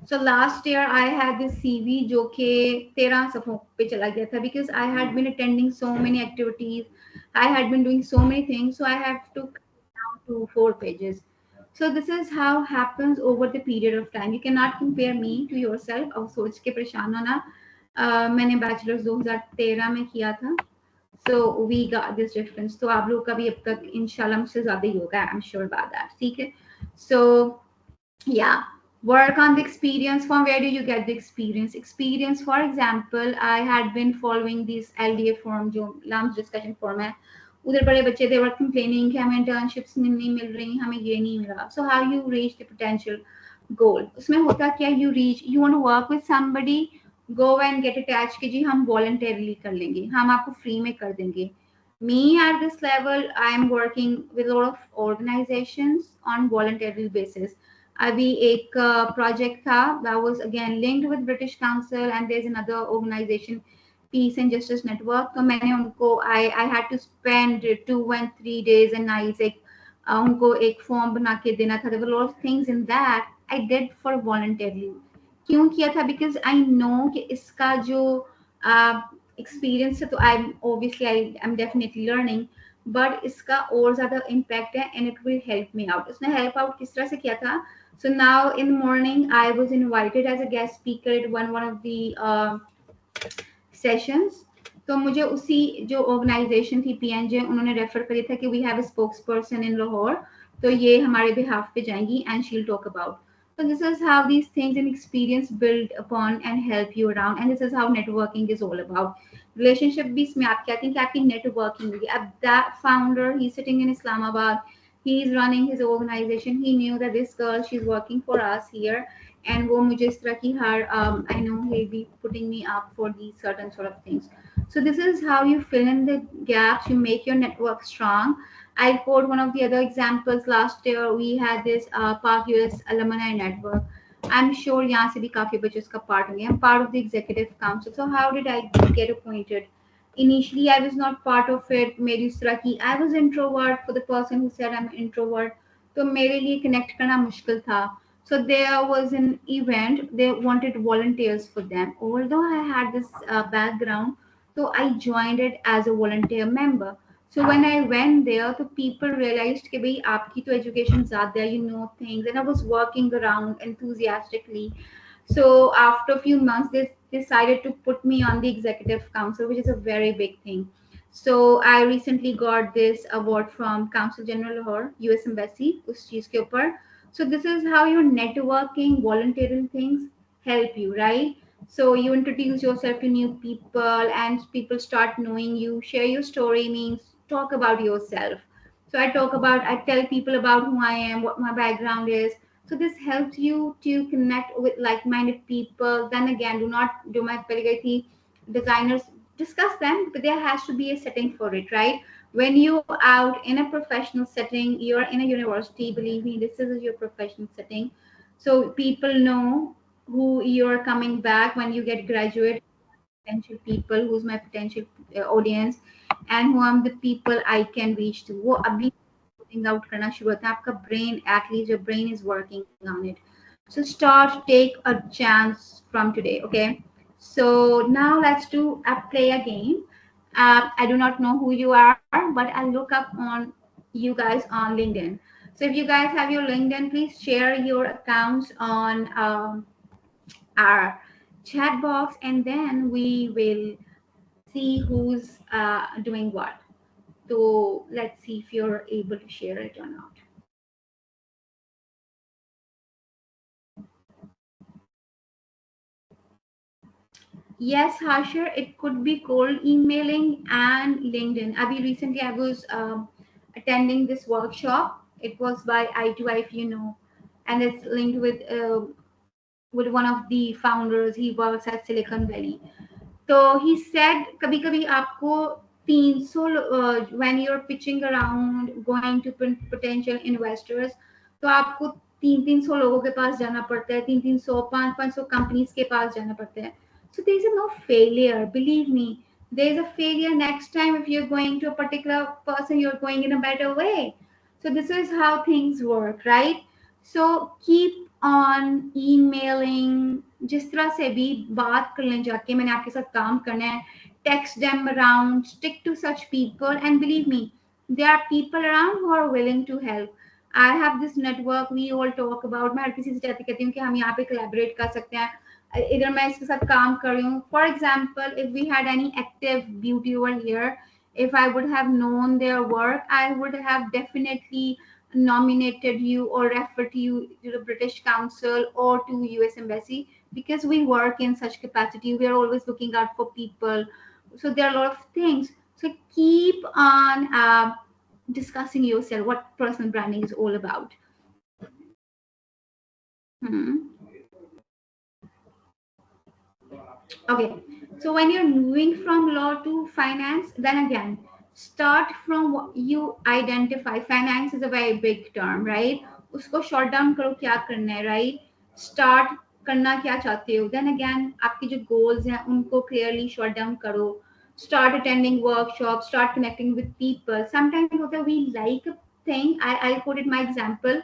S2: So last year I had this CV जो कि 13 सफों पे चला गया था because I had been attending so many activities, I had been doing so many things, so I have to cut it down to 4 pages. So this is how happens over the period of time. You cannot compare me to yourself. अब सोच के परेशान होना मैंने bachelors 2013 में किया था. So we got this difference. तो आप लोग का भी अब तक इंशाल्लाह मुझसे ज़्यादा ही होगा. I'm sure about that. ठीक है. So yeah, work on the experience. From where do you get the experience? For example, I had been following this LDA forum जो lunch discussion forum है. उधर बड़े बच्चे they were complaining कि हमें internships नहीं मिल रही, हमें ये नहीं मिला. So how you reach the potential goal? उसमें होता क्या, you want to work with somebody, go and get attached कि जी हम voluntarily कर लेंगे, हम आपको free में कर देंगे. Me at this level, I am working with a lot of organizations on voluntary basis. अभी एक project था that was again linked with British Council and there's another organization, Peace and Justice Network. तो मैंने उनको I had to spend 2 and 3 days and nights एक उनको एक form बना के देना था. There were a lot of things in that I did for voluntarily. क्यों किया था? Because I know कि इसका जो experience है तो I'm definitely learning, but इसका और ज़्यादा impact है and it will help me out. उसने help out किस तरह से किया था? So now in the morning, I was invited as a guest speaker at one of the sessions. तो मुझे उसी जो ऑर्गेनाइजेशन थी PNJ उन्होंने रेफर करी था कि we have a spokesperson in Lahore, तो ये हमारे बिहाफ पे जाएंगी and she will talk about. So this is how these things and experience build upon and help you around, and this is how networking is all about. Relationship भी इसमें आप कहते हैं कि आपकी networking होगी. अब that founder, he's sitting in Islamabad, he's running his organization, he knew that this girl, she's working for us here, and वो मुझे इस तरह की हर I know he'll be putting me up for these certain sort of things. So this is how you fill in the gaps, you make your network strong. I quote one of the other examples. Last year we had this Park US alumni network. I'm sure यहाँ से भी काफी बच्चे उसका part होंगे. I'm part of the executive council. So how did I get appointed? Initially I was not part of it. मेरी उस तरह की I was introvert. For the person who said I'm introvert, तो मेरे लिए connect करना मुश्किल था. So there was an event. They wanted volunteers for them. Although I had this background, so I joined it as a volunteer member. So when I went there, the people realized कि भाई आपकी तो education ज़्यादा है, you know things, and I was working around enthusiastically. So after a few months, they decided to put me on the executive council, which is a very big thing. So I recently got this award from Council General Lahore, US Embassy, उस चीज के ऊपर. So this is how your networking, volunteering things help you, right? So you introduce yourself to new people, and people start knowing you. Share your story means talk about yourself. So I tell people about who I am, what my background is. So this helps you to connect with like-minded people. Then again, do not do my pedagogy designers discuss them, but there has to be a setting for it, right? When you out in a professional setting, you're in a university, believe me, this is your professional setting. So people know who you're coming back when you get graduate, potential people, who's my potential audience, and who am the people I can reach to. वो अभी putting out करना शुरू होता है. आपका brain, at least your brain is working on it. So start, take a chance from today, okay? So now let's do a play a game. I do not know who you are, but I'll look up on you guys on LinkedIn. So if you guys have your LinkedIn, please share your accounts on our chat box, and then we will see who's doing what. So let's see if you're able to share it or not. Yes, Harsher, it could be cold emailing and LinkedIn. Abhi, recently I was attending this workshop. It was by I2I, if you know, and it's linked with one of the founders. He works at Silicon Valley. तो he said कभी कभी आपको 300 when you're pitching around going to potential investors, तो आपको 300 लोगों के पास जाना पड़ता है, 300 500 कंपनीज के पास जाना पड़ता है. So there is no failure, believe me. There is a failure next time. If you're going to a particular person, you're going in a better way. So this is how things work, right? So keep on emailing, जिस तरह से भी बात कर लें जाके मैंने आपके साथ काम करना है, text them around, stick to such people, and believe me, there are people around who are willing to help. I have this network we all talk about. मैं हर किसी से चाहती कहती हूँ कि हम यहाँ पे collaborate कर सकते हैं, इधर मैं इसके साथ काम कर रही हूँ. For example, if we had any active beauty over here, if I would have known their work, I would have definitely nominated you or referred you to the British Council or to US Embassy, because we work in such capacity. We are always looking out for people. So there are a lot of things. So keep on discussing yourself, what personal branding is all about. Hmm. Okay, so when you're moving from law to finance, then again, start from what you identify. Finance is a very big term, right? उसको short down करो क्या करना है, right? Start करना क्या चाहते हो. Then again, आपके जो goals हैं उनको clearly short down करो. Start attending workshops, start connecting with people. Sometimes होता है we like a thing. I'll quote it my example.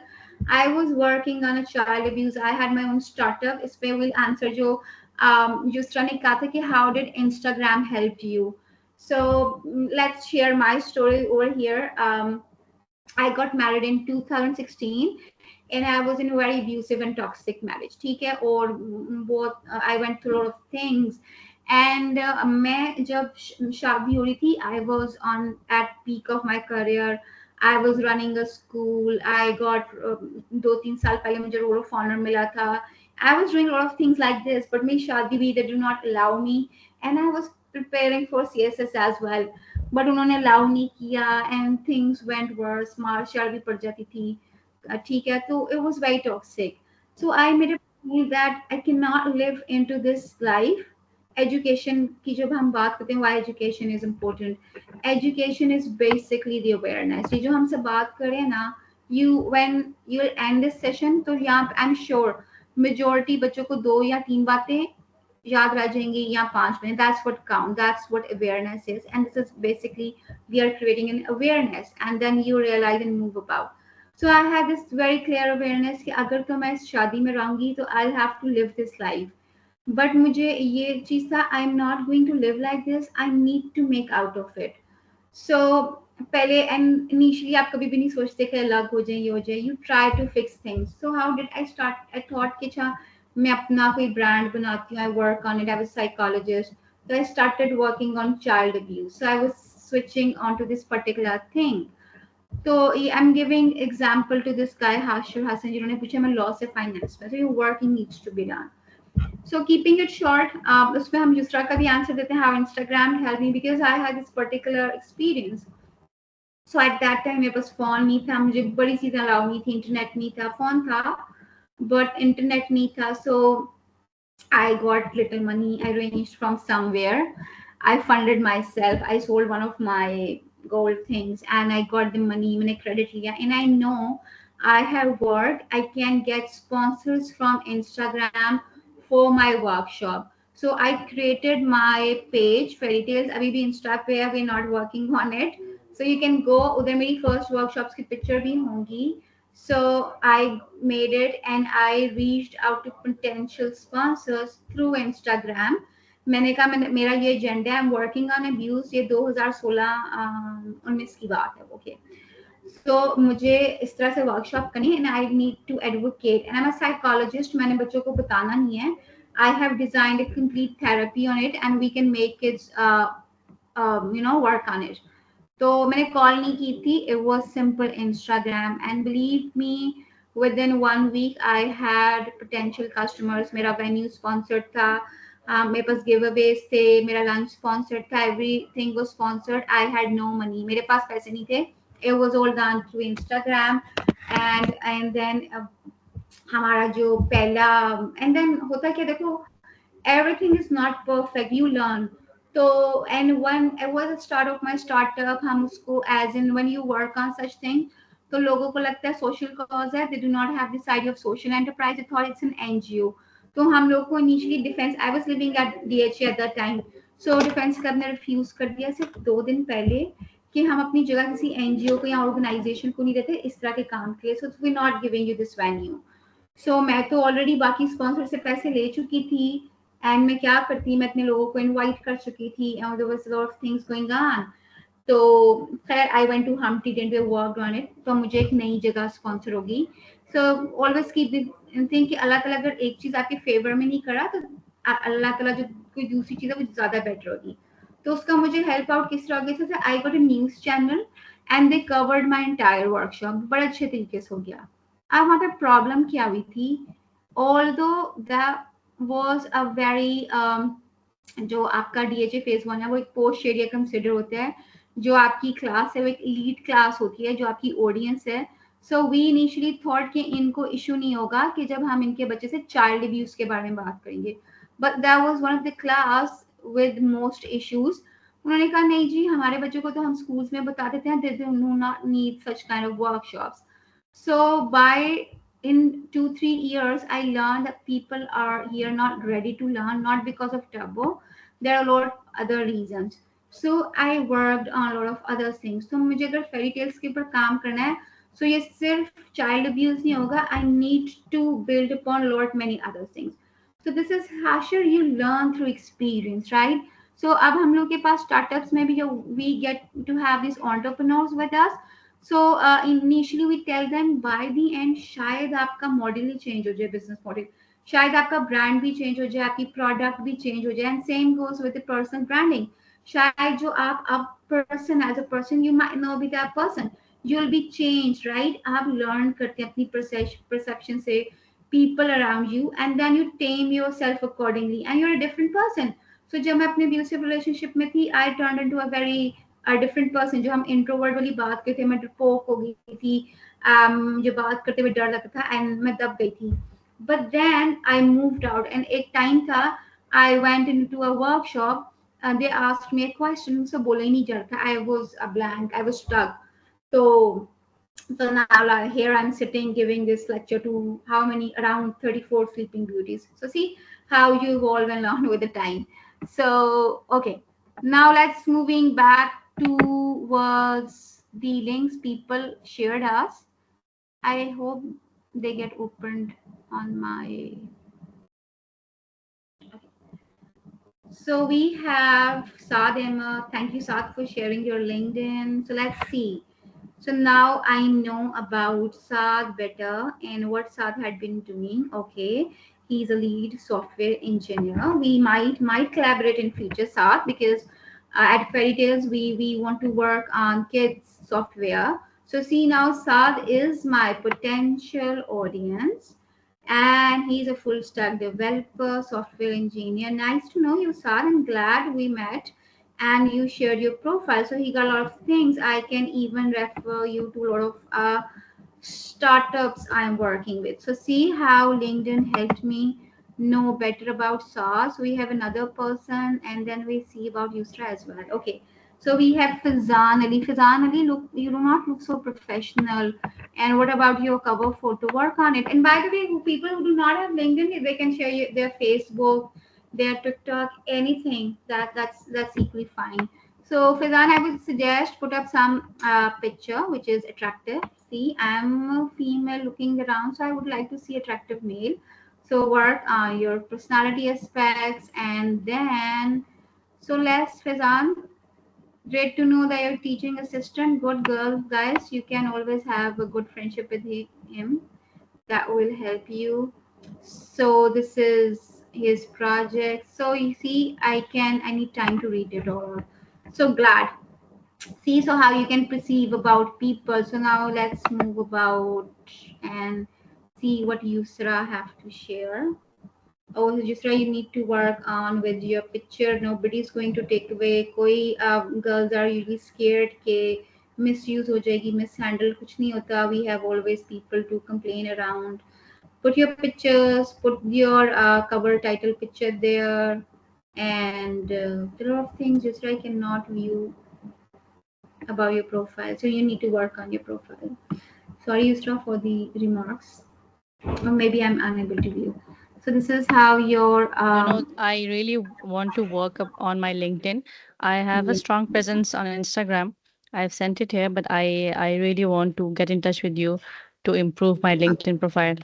S2: I was working on a child abuse. I had my own startup. इस पे will answer जो Yusra ne kaha tha ki how did Instagram help you? So let's share my story over here. I got married in 2016 and I was in a very abusive and toxic marriage. ठीक है, और बहुत I went through a lot of things. And मैं जब शादी हो रही थी, I was on at peak of my career. I was running a school. I got 2-3 साल पहले मुझे रोल ऑफ ऑनर मिला था. I was doing a lot of things like this, but मेरी शादी भी they do not allow me, and I was preparing for CSS as well. But उन्होंने allow नहीं किया and things went worse, martial भी पड़ जाती थी. ठीक है, तो it was very toxic. So I made a feel that I can not live into this life. Education की जब हम बात करते हैं, why education is important. Education is basically the awareness. ये जो हम सब बात करें ना, you when you will end this session, तो यहाँ आई एम श्योर मेजोरिटी बच्चों को 2 या 3 बातें याद रह जाएंगी या 5 minute. That's what count, that's what awareness is, and this is basically we are creating an awareness and then you realise and move about. So I have this very clear awareness कि अगर तो मैं इस शादी में रहूंगी तो I have to live this life. But मुझे ये चीज था, I am not going to live like this, I need to make out of it. सो पहले एंड इनिशियली आप कभी भी नहीं सोचते कि अलग हो जाए, ये हो जाए. You try to fix things. So how did I start? I thought कि अच्छा मैं अपना कोई ब्रांड बनाती हूँ. I work on it. I was psychologist. So I started working on child abuse. So I was switching onto this particular thing. So I'm giving example to this guy Hashir Hassan, जिन्होंने पूछा मैं law से finance में. So your working needs to be done. So keeping it short, उसमें हम दूसरा का भी आंसर देते हैं how Instagram helped me because I had this particular experience. So at that time मेरे पास फोन नहीं था, मुझे बड़ी चीजें अलाउ नहीं थी, इंटरनेट नहीं था. फोन था बट इंटरनेट नहीं था. सो I got little money I arranged from somewhere. I funded myself. I sold one of my gold things and I got the money. मैंने credit लिया and I know I have worked. I can get sponsors from Instagram for my workshop. So I created my page Fairy Tales. अभी भी Insta पे है. We're not working on it. So you can go. उधर मेरी first workshops की picture भी होंगी. So I made it and I reached out to potential sponsors through Instagram. मैंने कहा मेरा ये एजेंडा है. I'm working on abuse. ये 2016-19 की बात है. ओके, सो मुझे इस तरह से वर्कशॉप करनी है and I need to advocate and I'm a psychologist. मैंने बच्चों को बताना नहीं है. I have designed a complete therapy on it and we can make kids work on it. तो मैंने कॉल नहीं की थी. It was simple Instagram and believe me within 1 week I had potential customers. मेरा venue sponsored था. मेरे पास giveaways थे. मेरा लंच स्पॉन्सर्ड था. Everything was sponsored. I had no money. मेरे पास पैसे नहीं थे. It was all done through Instagram and then हमारा जो पहला एंड देन होता क्या, देखो everything is not perfect, you learn. So and when it was the start of my startup, हम उसको as in when you work on such thing, तो लोगों को लगता है social cause है. They do not have this idea of social enterprise. They thought it's an NGO. तो हम लोग को initially defense, I was living at DHA at that time, so defense club ने refuse कर दिया सिर्फ 2 दिन पहले कि हम अपनी जगह किसी NGO को या organization को नहीं देते इस तरह के काम के लिए. So we're not giving you this venue. सो मैं तो ऑलरेडी बाकी स्पॉन्सर से पैसे ले चुकी थी, एंड मैं क्या करती, मैं इतने लोगों को इनवाइट कर चुकी थी, and there was lot of things going on. तो खैर I went to Humpty Dent, we worked on it, तो मुझे एक नई जगह स्पॉन्सर होगी। So always keep this thing कि अल्लाह ताला अगर एक चीज आपके फेवर में नहीं करा तो अल्लाह ताला जो कोई दूसरी चीज है वो ज्यादा बेटर होगी। तो उसका मुझे हेल्प आउट किस तरह होगी, जैसे I got a news channel and they covered my entire workshop, बड़े अच्छे तरीके से हो गया। अब वहाँ पे प्रॉब्लम क्या हुई थी, although that was a very जो आपका डीएचए फेज वन है वो एक पोस्ट एरिया कंसिडर होता है, जो आपकी क्लास है वो एक लीड क्लास होती है, जो आपकी ऑडियंस है। सो वी इनिशियली थॉट कि इनको इशू नहीं होगा कि जब हम इनके बच्चे से चाइल्ड अब्यूज के बारे में बात करेंगे, but that was one of the class with most issues. उन्होंने कहा नहीं जी, हमारे बच्चों को तो हम स्कूल्स में बता देते हैं, they do not need such kind of workshops. So by in 2 3 years, I learned that people are here not ready to learn, not because of taboo. There are a lot of other reasons. So I worked on a lot of other things. So मुझे अगर fairy tales के ऊपर काम करना है, so ये सिर्फ child abuse नहीं होगा. I need to build upon a lot many other things. So this is Hasher, you learn through experience, right? So अब हम लोग के पास startups में भी जो we get to have these entrepreneurs with us. So initially we tell them by the end शायद आपका model ही change हो जाए, बिजनेस मॉडल, शायद आपका ब्रांड भी चेंज हो जाए, आपकी प्रोडक्ट भी चेंज हो जाए, and same goes with the personal branding. शायद जो आप अब person as a person you might no be that person, you will be change, right? आप लर्न करते हैं अपनी परसेप्शन से, people around you, and then you tame yourself accordingly and you're a different person. So जब मैं अपने abusive relationship में थी, I turned into a very different person. जो हम इंट्रोवर्ट वाली बात करते थे, मैं डरपोक हो गई थी, मुझे बात करते हुए डर लगता था एंड मैं दब गई थी। But then I moved out, and एक टाइम था I went into a workshop, they asked me a question, मुझसे बोला ही नहीं जा रहा था, I was a blank, I was stuck. तो so now like, here I'm sitting giving this lecture to how many, around 34 sleeping beauties. So see how you evolve and learn with the time. So okay, now let's moving back towards the links people shared us. I hope they get opened on my. So we have Saad Emma. Thank you, Saad, for sharing your LinkedIn. So let's see. So now I know about Saad better and what Saad had been doing. Okay, he's a lead software engineer. We might collaborate in future, Saad, because at Fairy Tales we want to work on kids software. So see now, Saad is my potential audience, and he's a full stack developer, software engineer. Nice to know you, Saad. I'm glad we met and you shared your profile. So he got a lot of things. I can even refer you to a lot of startups I'm working with. So see how LinkedIn helped me know better about SaaS. We have another person, and then we see about Yusra as well. Okay. So we have Fizan Ali. Fizan Ali, look, you do not look so professional. And what about your cover photo? Work on it. And by the way, people who do not have LinkedIn, they can share their Facebook, their TikTok, anything. That's equally fine. So Fizan, I would suggest put up some picture which is attractive. See, I'm a female looking around, so I would like to see attractive male. So work on your personality aspects, and then so let's Fizan. Great to know that you're teaching assistant. Good girl, guys. You can always have a good friendship with him. That will help you. So this is his project. So you see, I need time to read it all. So glad. See, so how you can perceive about people. So now let's move about and see what Yusra have to share. Oh, Yusra, you need to work on with your picture. Nobody's going to take away. कोई girls are usually scared कि misuse हो जाएगी, mishandle कुछ नहीं होता. We have always people to complain around. Put your pictures, put your cover title picture there, and there are a lot of things Yusra I cannot view about your profile. So you need to work on your profile. Sorry, Yusra, for the remarks. Or maybe I'm unable to view. So this is how your
S1: I really want to work up on my LinkedIn. I have a
S2: yeah.
S1: strong presence on Instagram. I've sent it here, but I really want to get in touch with you to improve my LinkedIn profile.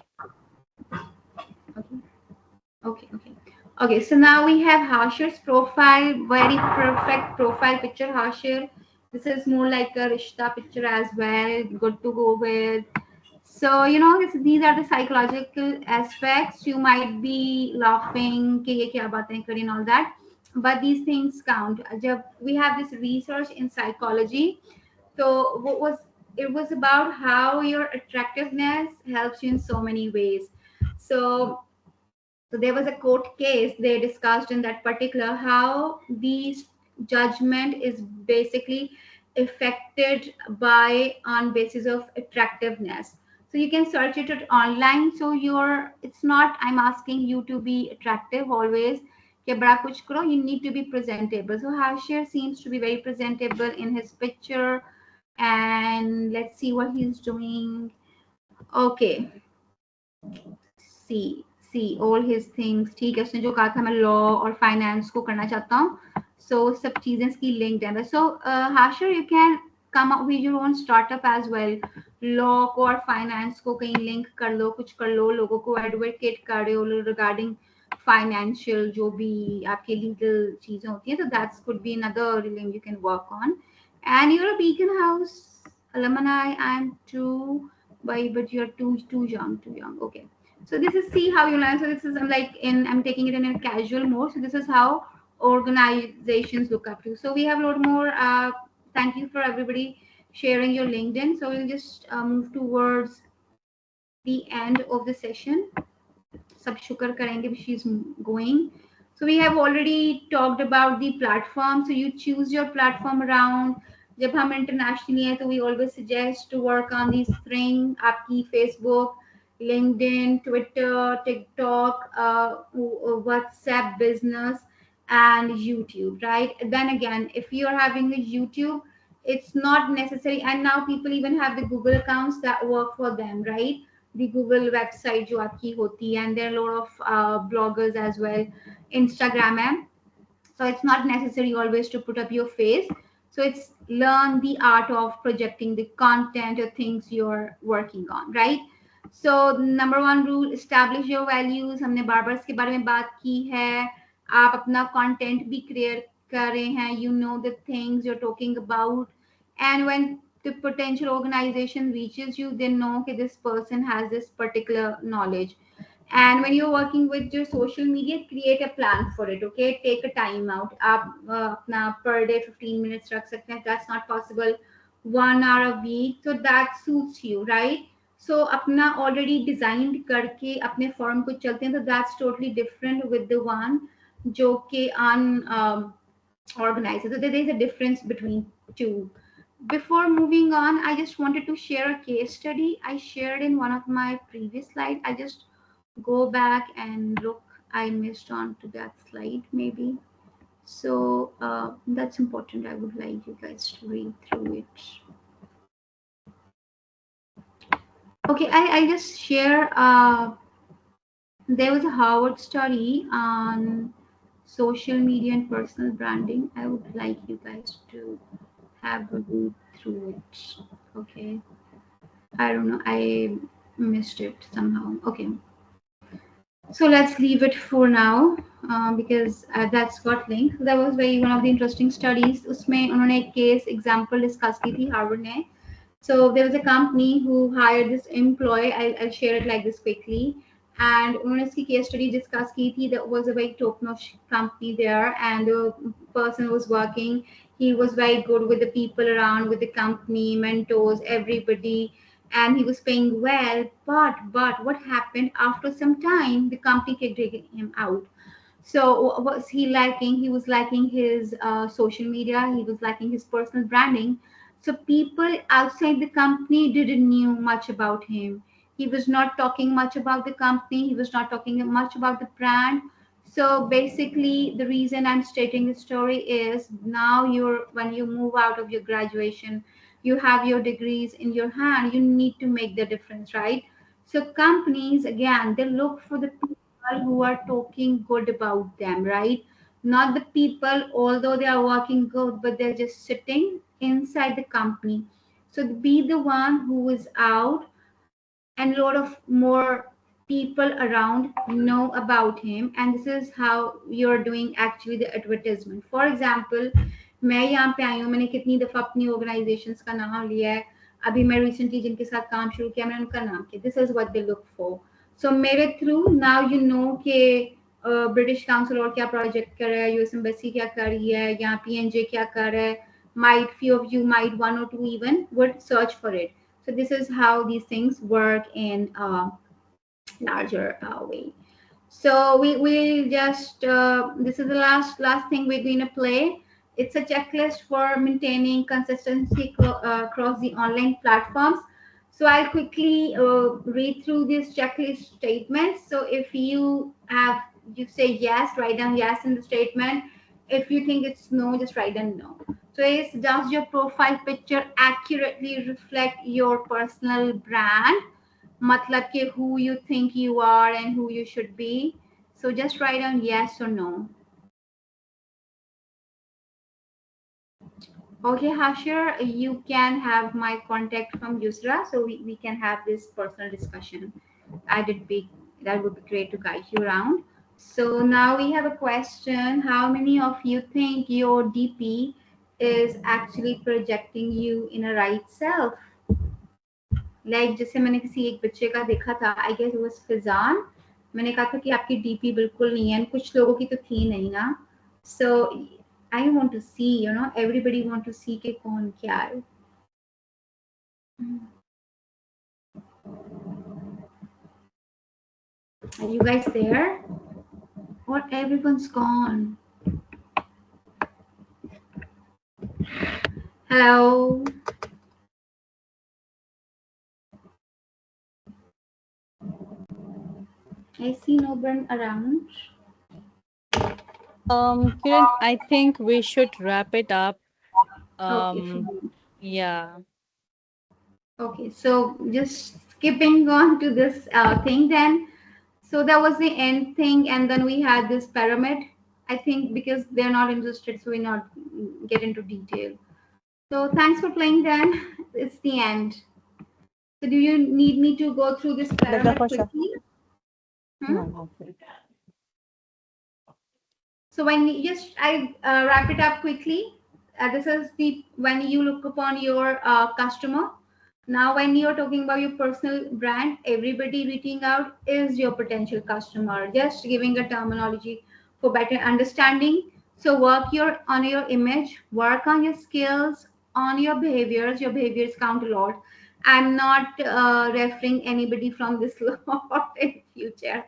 S2: Okay. So now we have Hashir's profile, very perfect profile picture. Hashir, this is more like a Rishta picture as well. Good to go with. So these are the psychological aspects. You might be laughing, कि ये क्या बातें करी and all that, but these things count. जब we have this research in psychology, so it was about how your attractiveness helps you in so many ways. So there was a court case they discussed in that particular how the judgment is basically affected by on basis of attractiveness. So you can search it online. So it's not I'm asking you to be attractive always कि बड़ा कुछ करो, you need to be presentable. So Hashir seems to be very presentable in his picture, and let's see what he's doing. Okay, see see all his things, ठीक है, उसने जो कहा था मैं लॉ और फाइनेंस को करना चाहता हूँ, सो सब चीजें इसकी लिंक्ड है. So Hashir you can come up with your own startup as well. Law को और फाइनेंस को कहीं लिंक कर लो, कुछ कर लो, लोगों को एडवोकेट कर रहे हो रिगार्डिंग फाइनेंशियल जो भी आपके लीगल चीजें होती है, तो that's could be another link you can work on. And you're a Beacon House alumni. I'm too, but you're too young, too young. Okay. So this is see how you learn. So this is I'm taking it in a casual mode. So this is how organizations look up to. So we have a lot more. Thank you for everybody sharing your LinkedIn. So we'll just move towards the end of the session. सब शुक्र करेंगे she is going. So we have already talked about the platform. So you choose your platform around. जब हम internationally हैं तो we always suggest to work on these things. आपकी Facebook, LinkedIn, Twitter, TikTok, WhatsApp business, and YouTube, right? Then again, if you're having a YouTube, it's not necessary. And now people even have the Google accounts that work for them, right? The Google website जो आपकी होती है, and there are a lot of bloggers as well. Instagram है, so it's not necessary always to put up your face. So it's learn the art of projecting the content or things you're working on, right? So number one rule, establish your values. हमने बार बार इसके बारे में बात की है. आप अपना content भी create कर रहे हैं, you know the things you're talking about, and when the potential organization reaches you, they know that this person has this particular knowledge. And when you're working with your social media, create a plan for it. Okay, take a time out. आप अपना per day 15 minutes रख सकते हैं. That's not possible, 1 hour a week, so that suits you, right? So अपना already designed करके अपने form को चलते हैं, तो that's totally different with the one जो कि unorganized. So there is a difference between two. Before moving on, I just wanted to share a case study I shared in one of my previous slides. I just go back and look. I missed on to that slide maybe. So that's important. I would like you guys to read through it. Okay, I just share. There was a Harvard study on social media and personal branding. I would like you guys to have a read through it. Okay. I don't know. I missed it somehow. Okay. So let's leave it for now because that's got link. That was very one of the interesting studies. उसमें उन्होंने एक case example discuss की थी Harvard ने. So there was a company who hired this employee. I'll share it like this quickly. And उन्होंने इसकी case study discuss की थी. That was a very top-notch company there, and the person was working. He was very good with the people around, with the company, mentors, everybody, and he was paying well. But what happened after some time? The company kicked him out. So what was he lacking? He was lacking his social media. He was lacking his personal branding. So people outside the company didn't knew much about him. He was not talking much about the company. He was not talking much about the brand. So basically, the reason I'm stating the story is now you're when you move out of your graduation, you have your degrees in your hand. You need to make the difference, right? So companies again they look for the people who are talking good about them, right? Not the people, although they are working good, but they're just sitting inside the company. So be the one who is out and a lot of more people around know about him, and this is how you're doing actually the advertisement. For example, मैं यहाँ पे आई हूँ, मैंने कितनी दफ़ा अपनी organisations का नाम लिया है, अभी मैं रिसेंटली जिनके साथ काम शुरू किया मैंने उनका नाम किया. This is what they look for. So मेरे थ्रू नाउ यू नो कि ब्रिटिश काउंसिल और क्या प्रोजेक्ट कर रहा है, यूएस एम्बेसी क्या कर रही है, या पीएनजे क्या कर रहा है. Might few of you, might one or two even, would search for it. So this is how these things work in larger way. So we just this is the last thing we're going to play. It's a checklist for maintaining consistency across the online platforms. So I'll quickly read through this checklist statements. So if you say yes, write down yes in the statement. If you think it's no, just write down no. So does your profile picture accurately reflect your personal brand? Matlab ke who you think you are and who you should be. So just write down yes or no. Okay, Hashir, you can have my contact from Yusra, so we can have this personal discussion. That would be great to guide you around. So now we have a question. How many of you think your DP is actually projecting you in a right self? Like जैसे मैंने किसी एक बच्चे का देखा था, I guess it was Fizaan. मैंने कहा था कि आपकी डीपी बिल्कुल नहीं है, कुछ लोगों की तो थी नहीं ना. So I want to see, everybody want to see कि कौन क्या है. Are you guys there? Or everyone's gone? Hello. I see no one around.
S1: Kiran, I think we should wrap it up.
S2: Okay.
S1: Yeah.
S2: Okay, so just skipping on to this thing then. So that was the end thing, and then we had this pyramid. I think because they're not interested, so we not get into detail. So thanks for playing then. It's the end. So do you need me to go through this pyramid quickly? So when you just I wrap it up quickly. This is the when you look upon your customer. Now, when you're talking about your personal brand, everybody reaching out is your potential customer. Just giving a terminology for better understanding. So work on your image, work on your skills, on your behaviors. Your behaviors count a lot. I'm not referring anybody from this lot in future.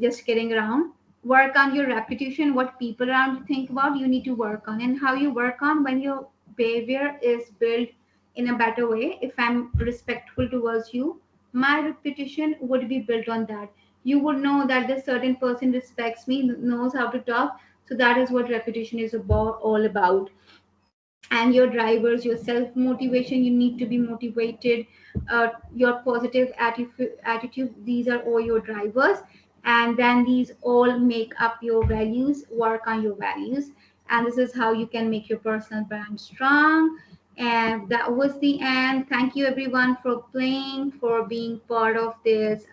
S2: Just kidding around. Work on your reputation, what people around you think about. You need to work on, and how you work on when your behavior is built in a better way. If I'm respectful towards you, my reputation would be built on that. You would know that this certain person respects me, knows how to talk. So that is what reputation is all about. And your drivers, your self motivation, you need to be motivated. Your positive attitude, these are all your drivers. And then these all make up your values. Work on your values, and this is how you can make your personal brand strong. And that was the end. Thank you everyone for playing, for being part of this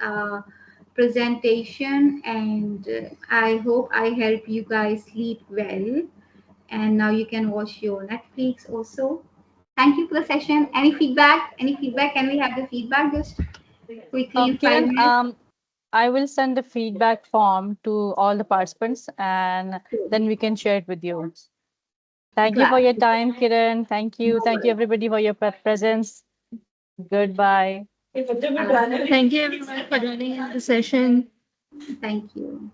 S2: presentation, and I hope I help you guys sleep well, and now you can watch your Netflix also. Thank you for the session. Any feedback? Any feedback? Can we have the feedback just quickly in 5
S1: Kiran,
S2: minutes?
S1: I will send the feedback form to all the participants, and
S2: Cool.
S1: then we can share it with you. Thank you for
S2: Glad.
S1: your time, Kiran. Thank you.
S2: No
S1: Thank you,
S2: worries.
S1: everybody, for your presence. Goodbye.
S3: Thank you everyone for joining in the session.
S2: Thank you.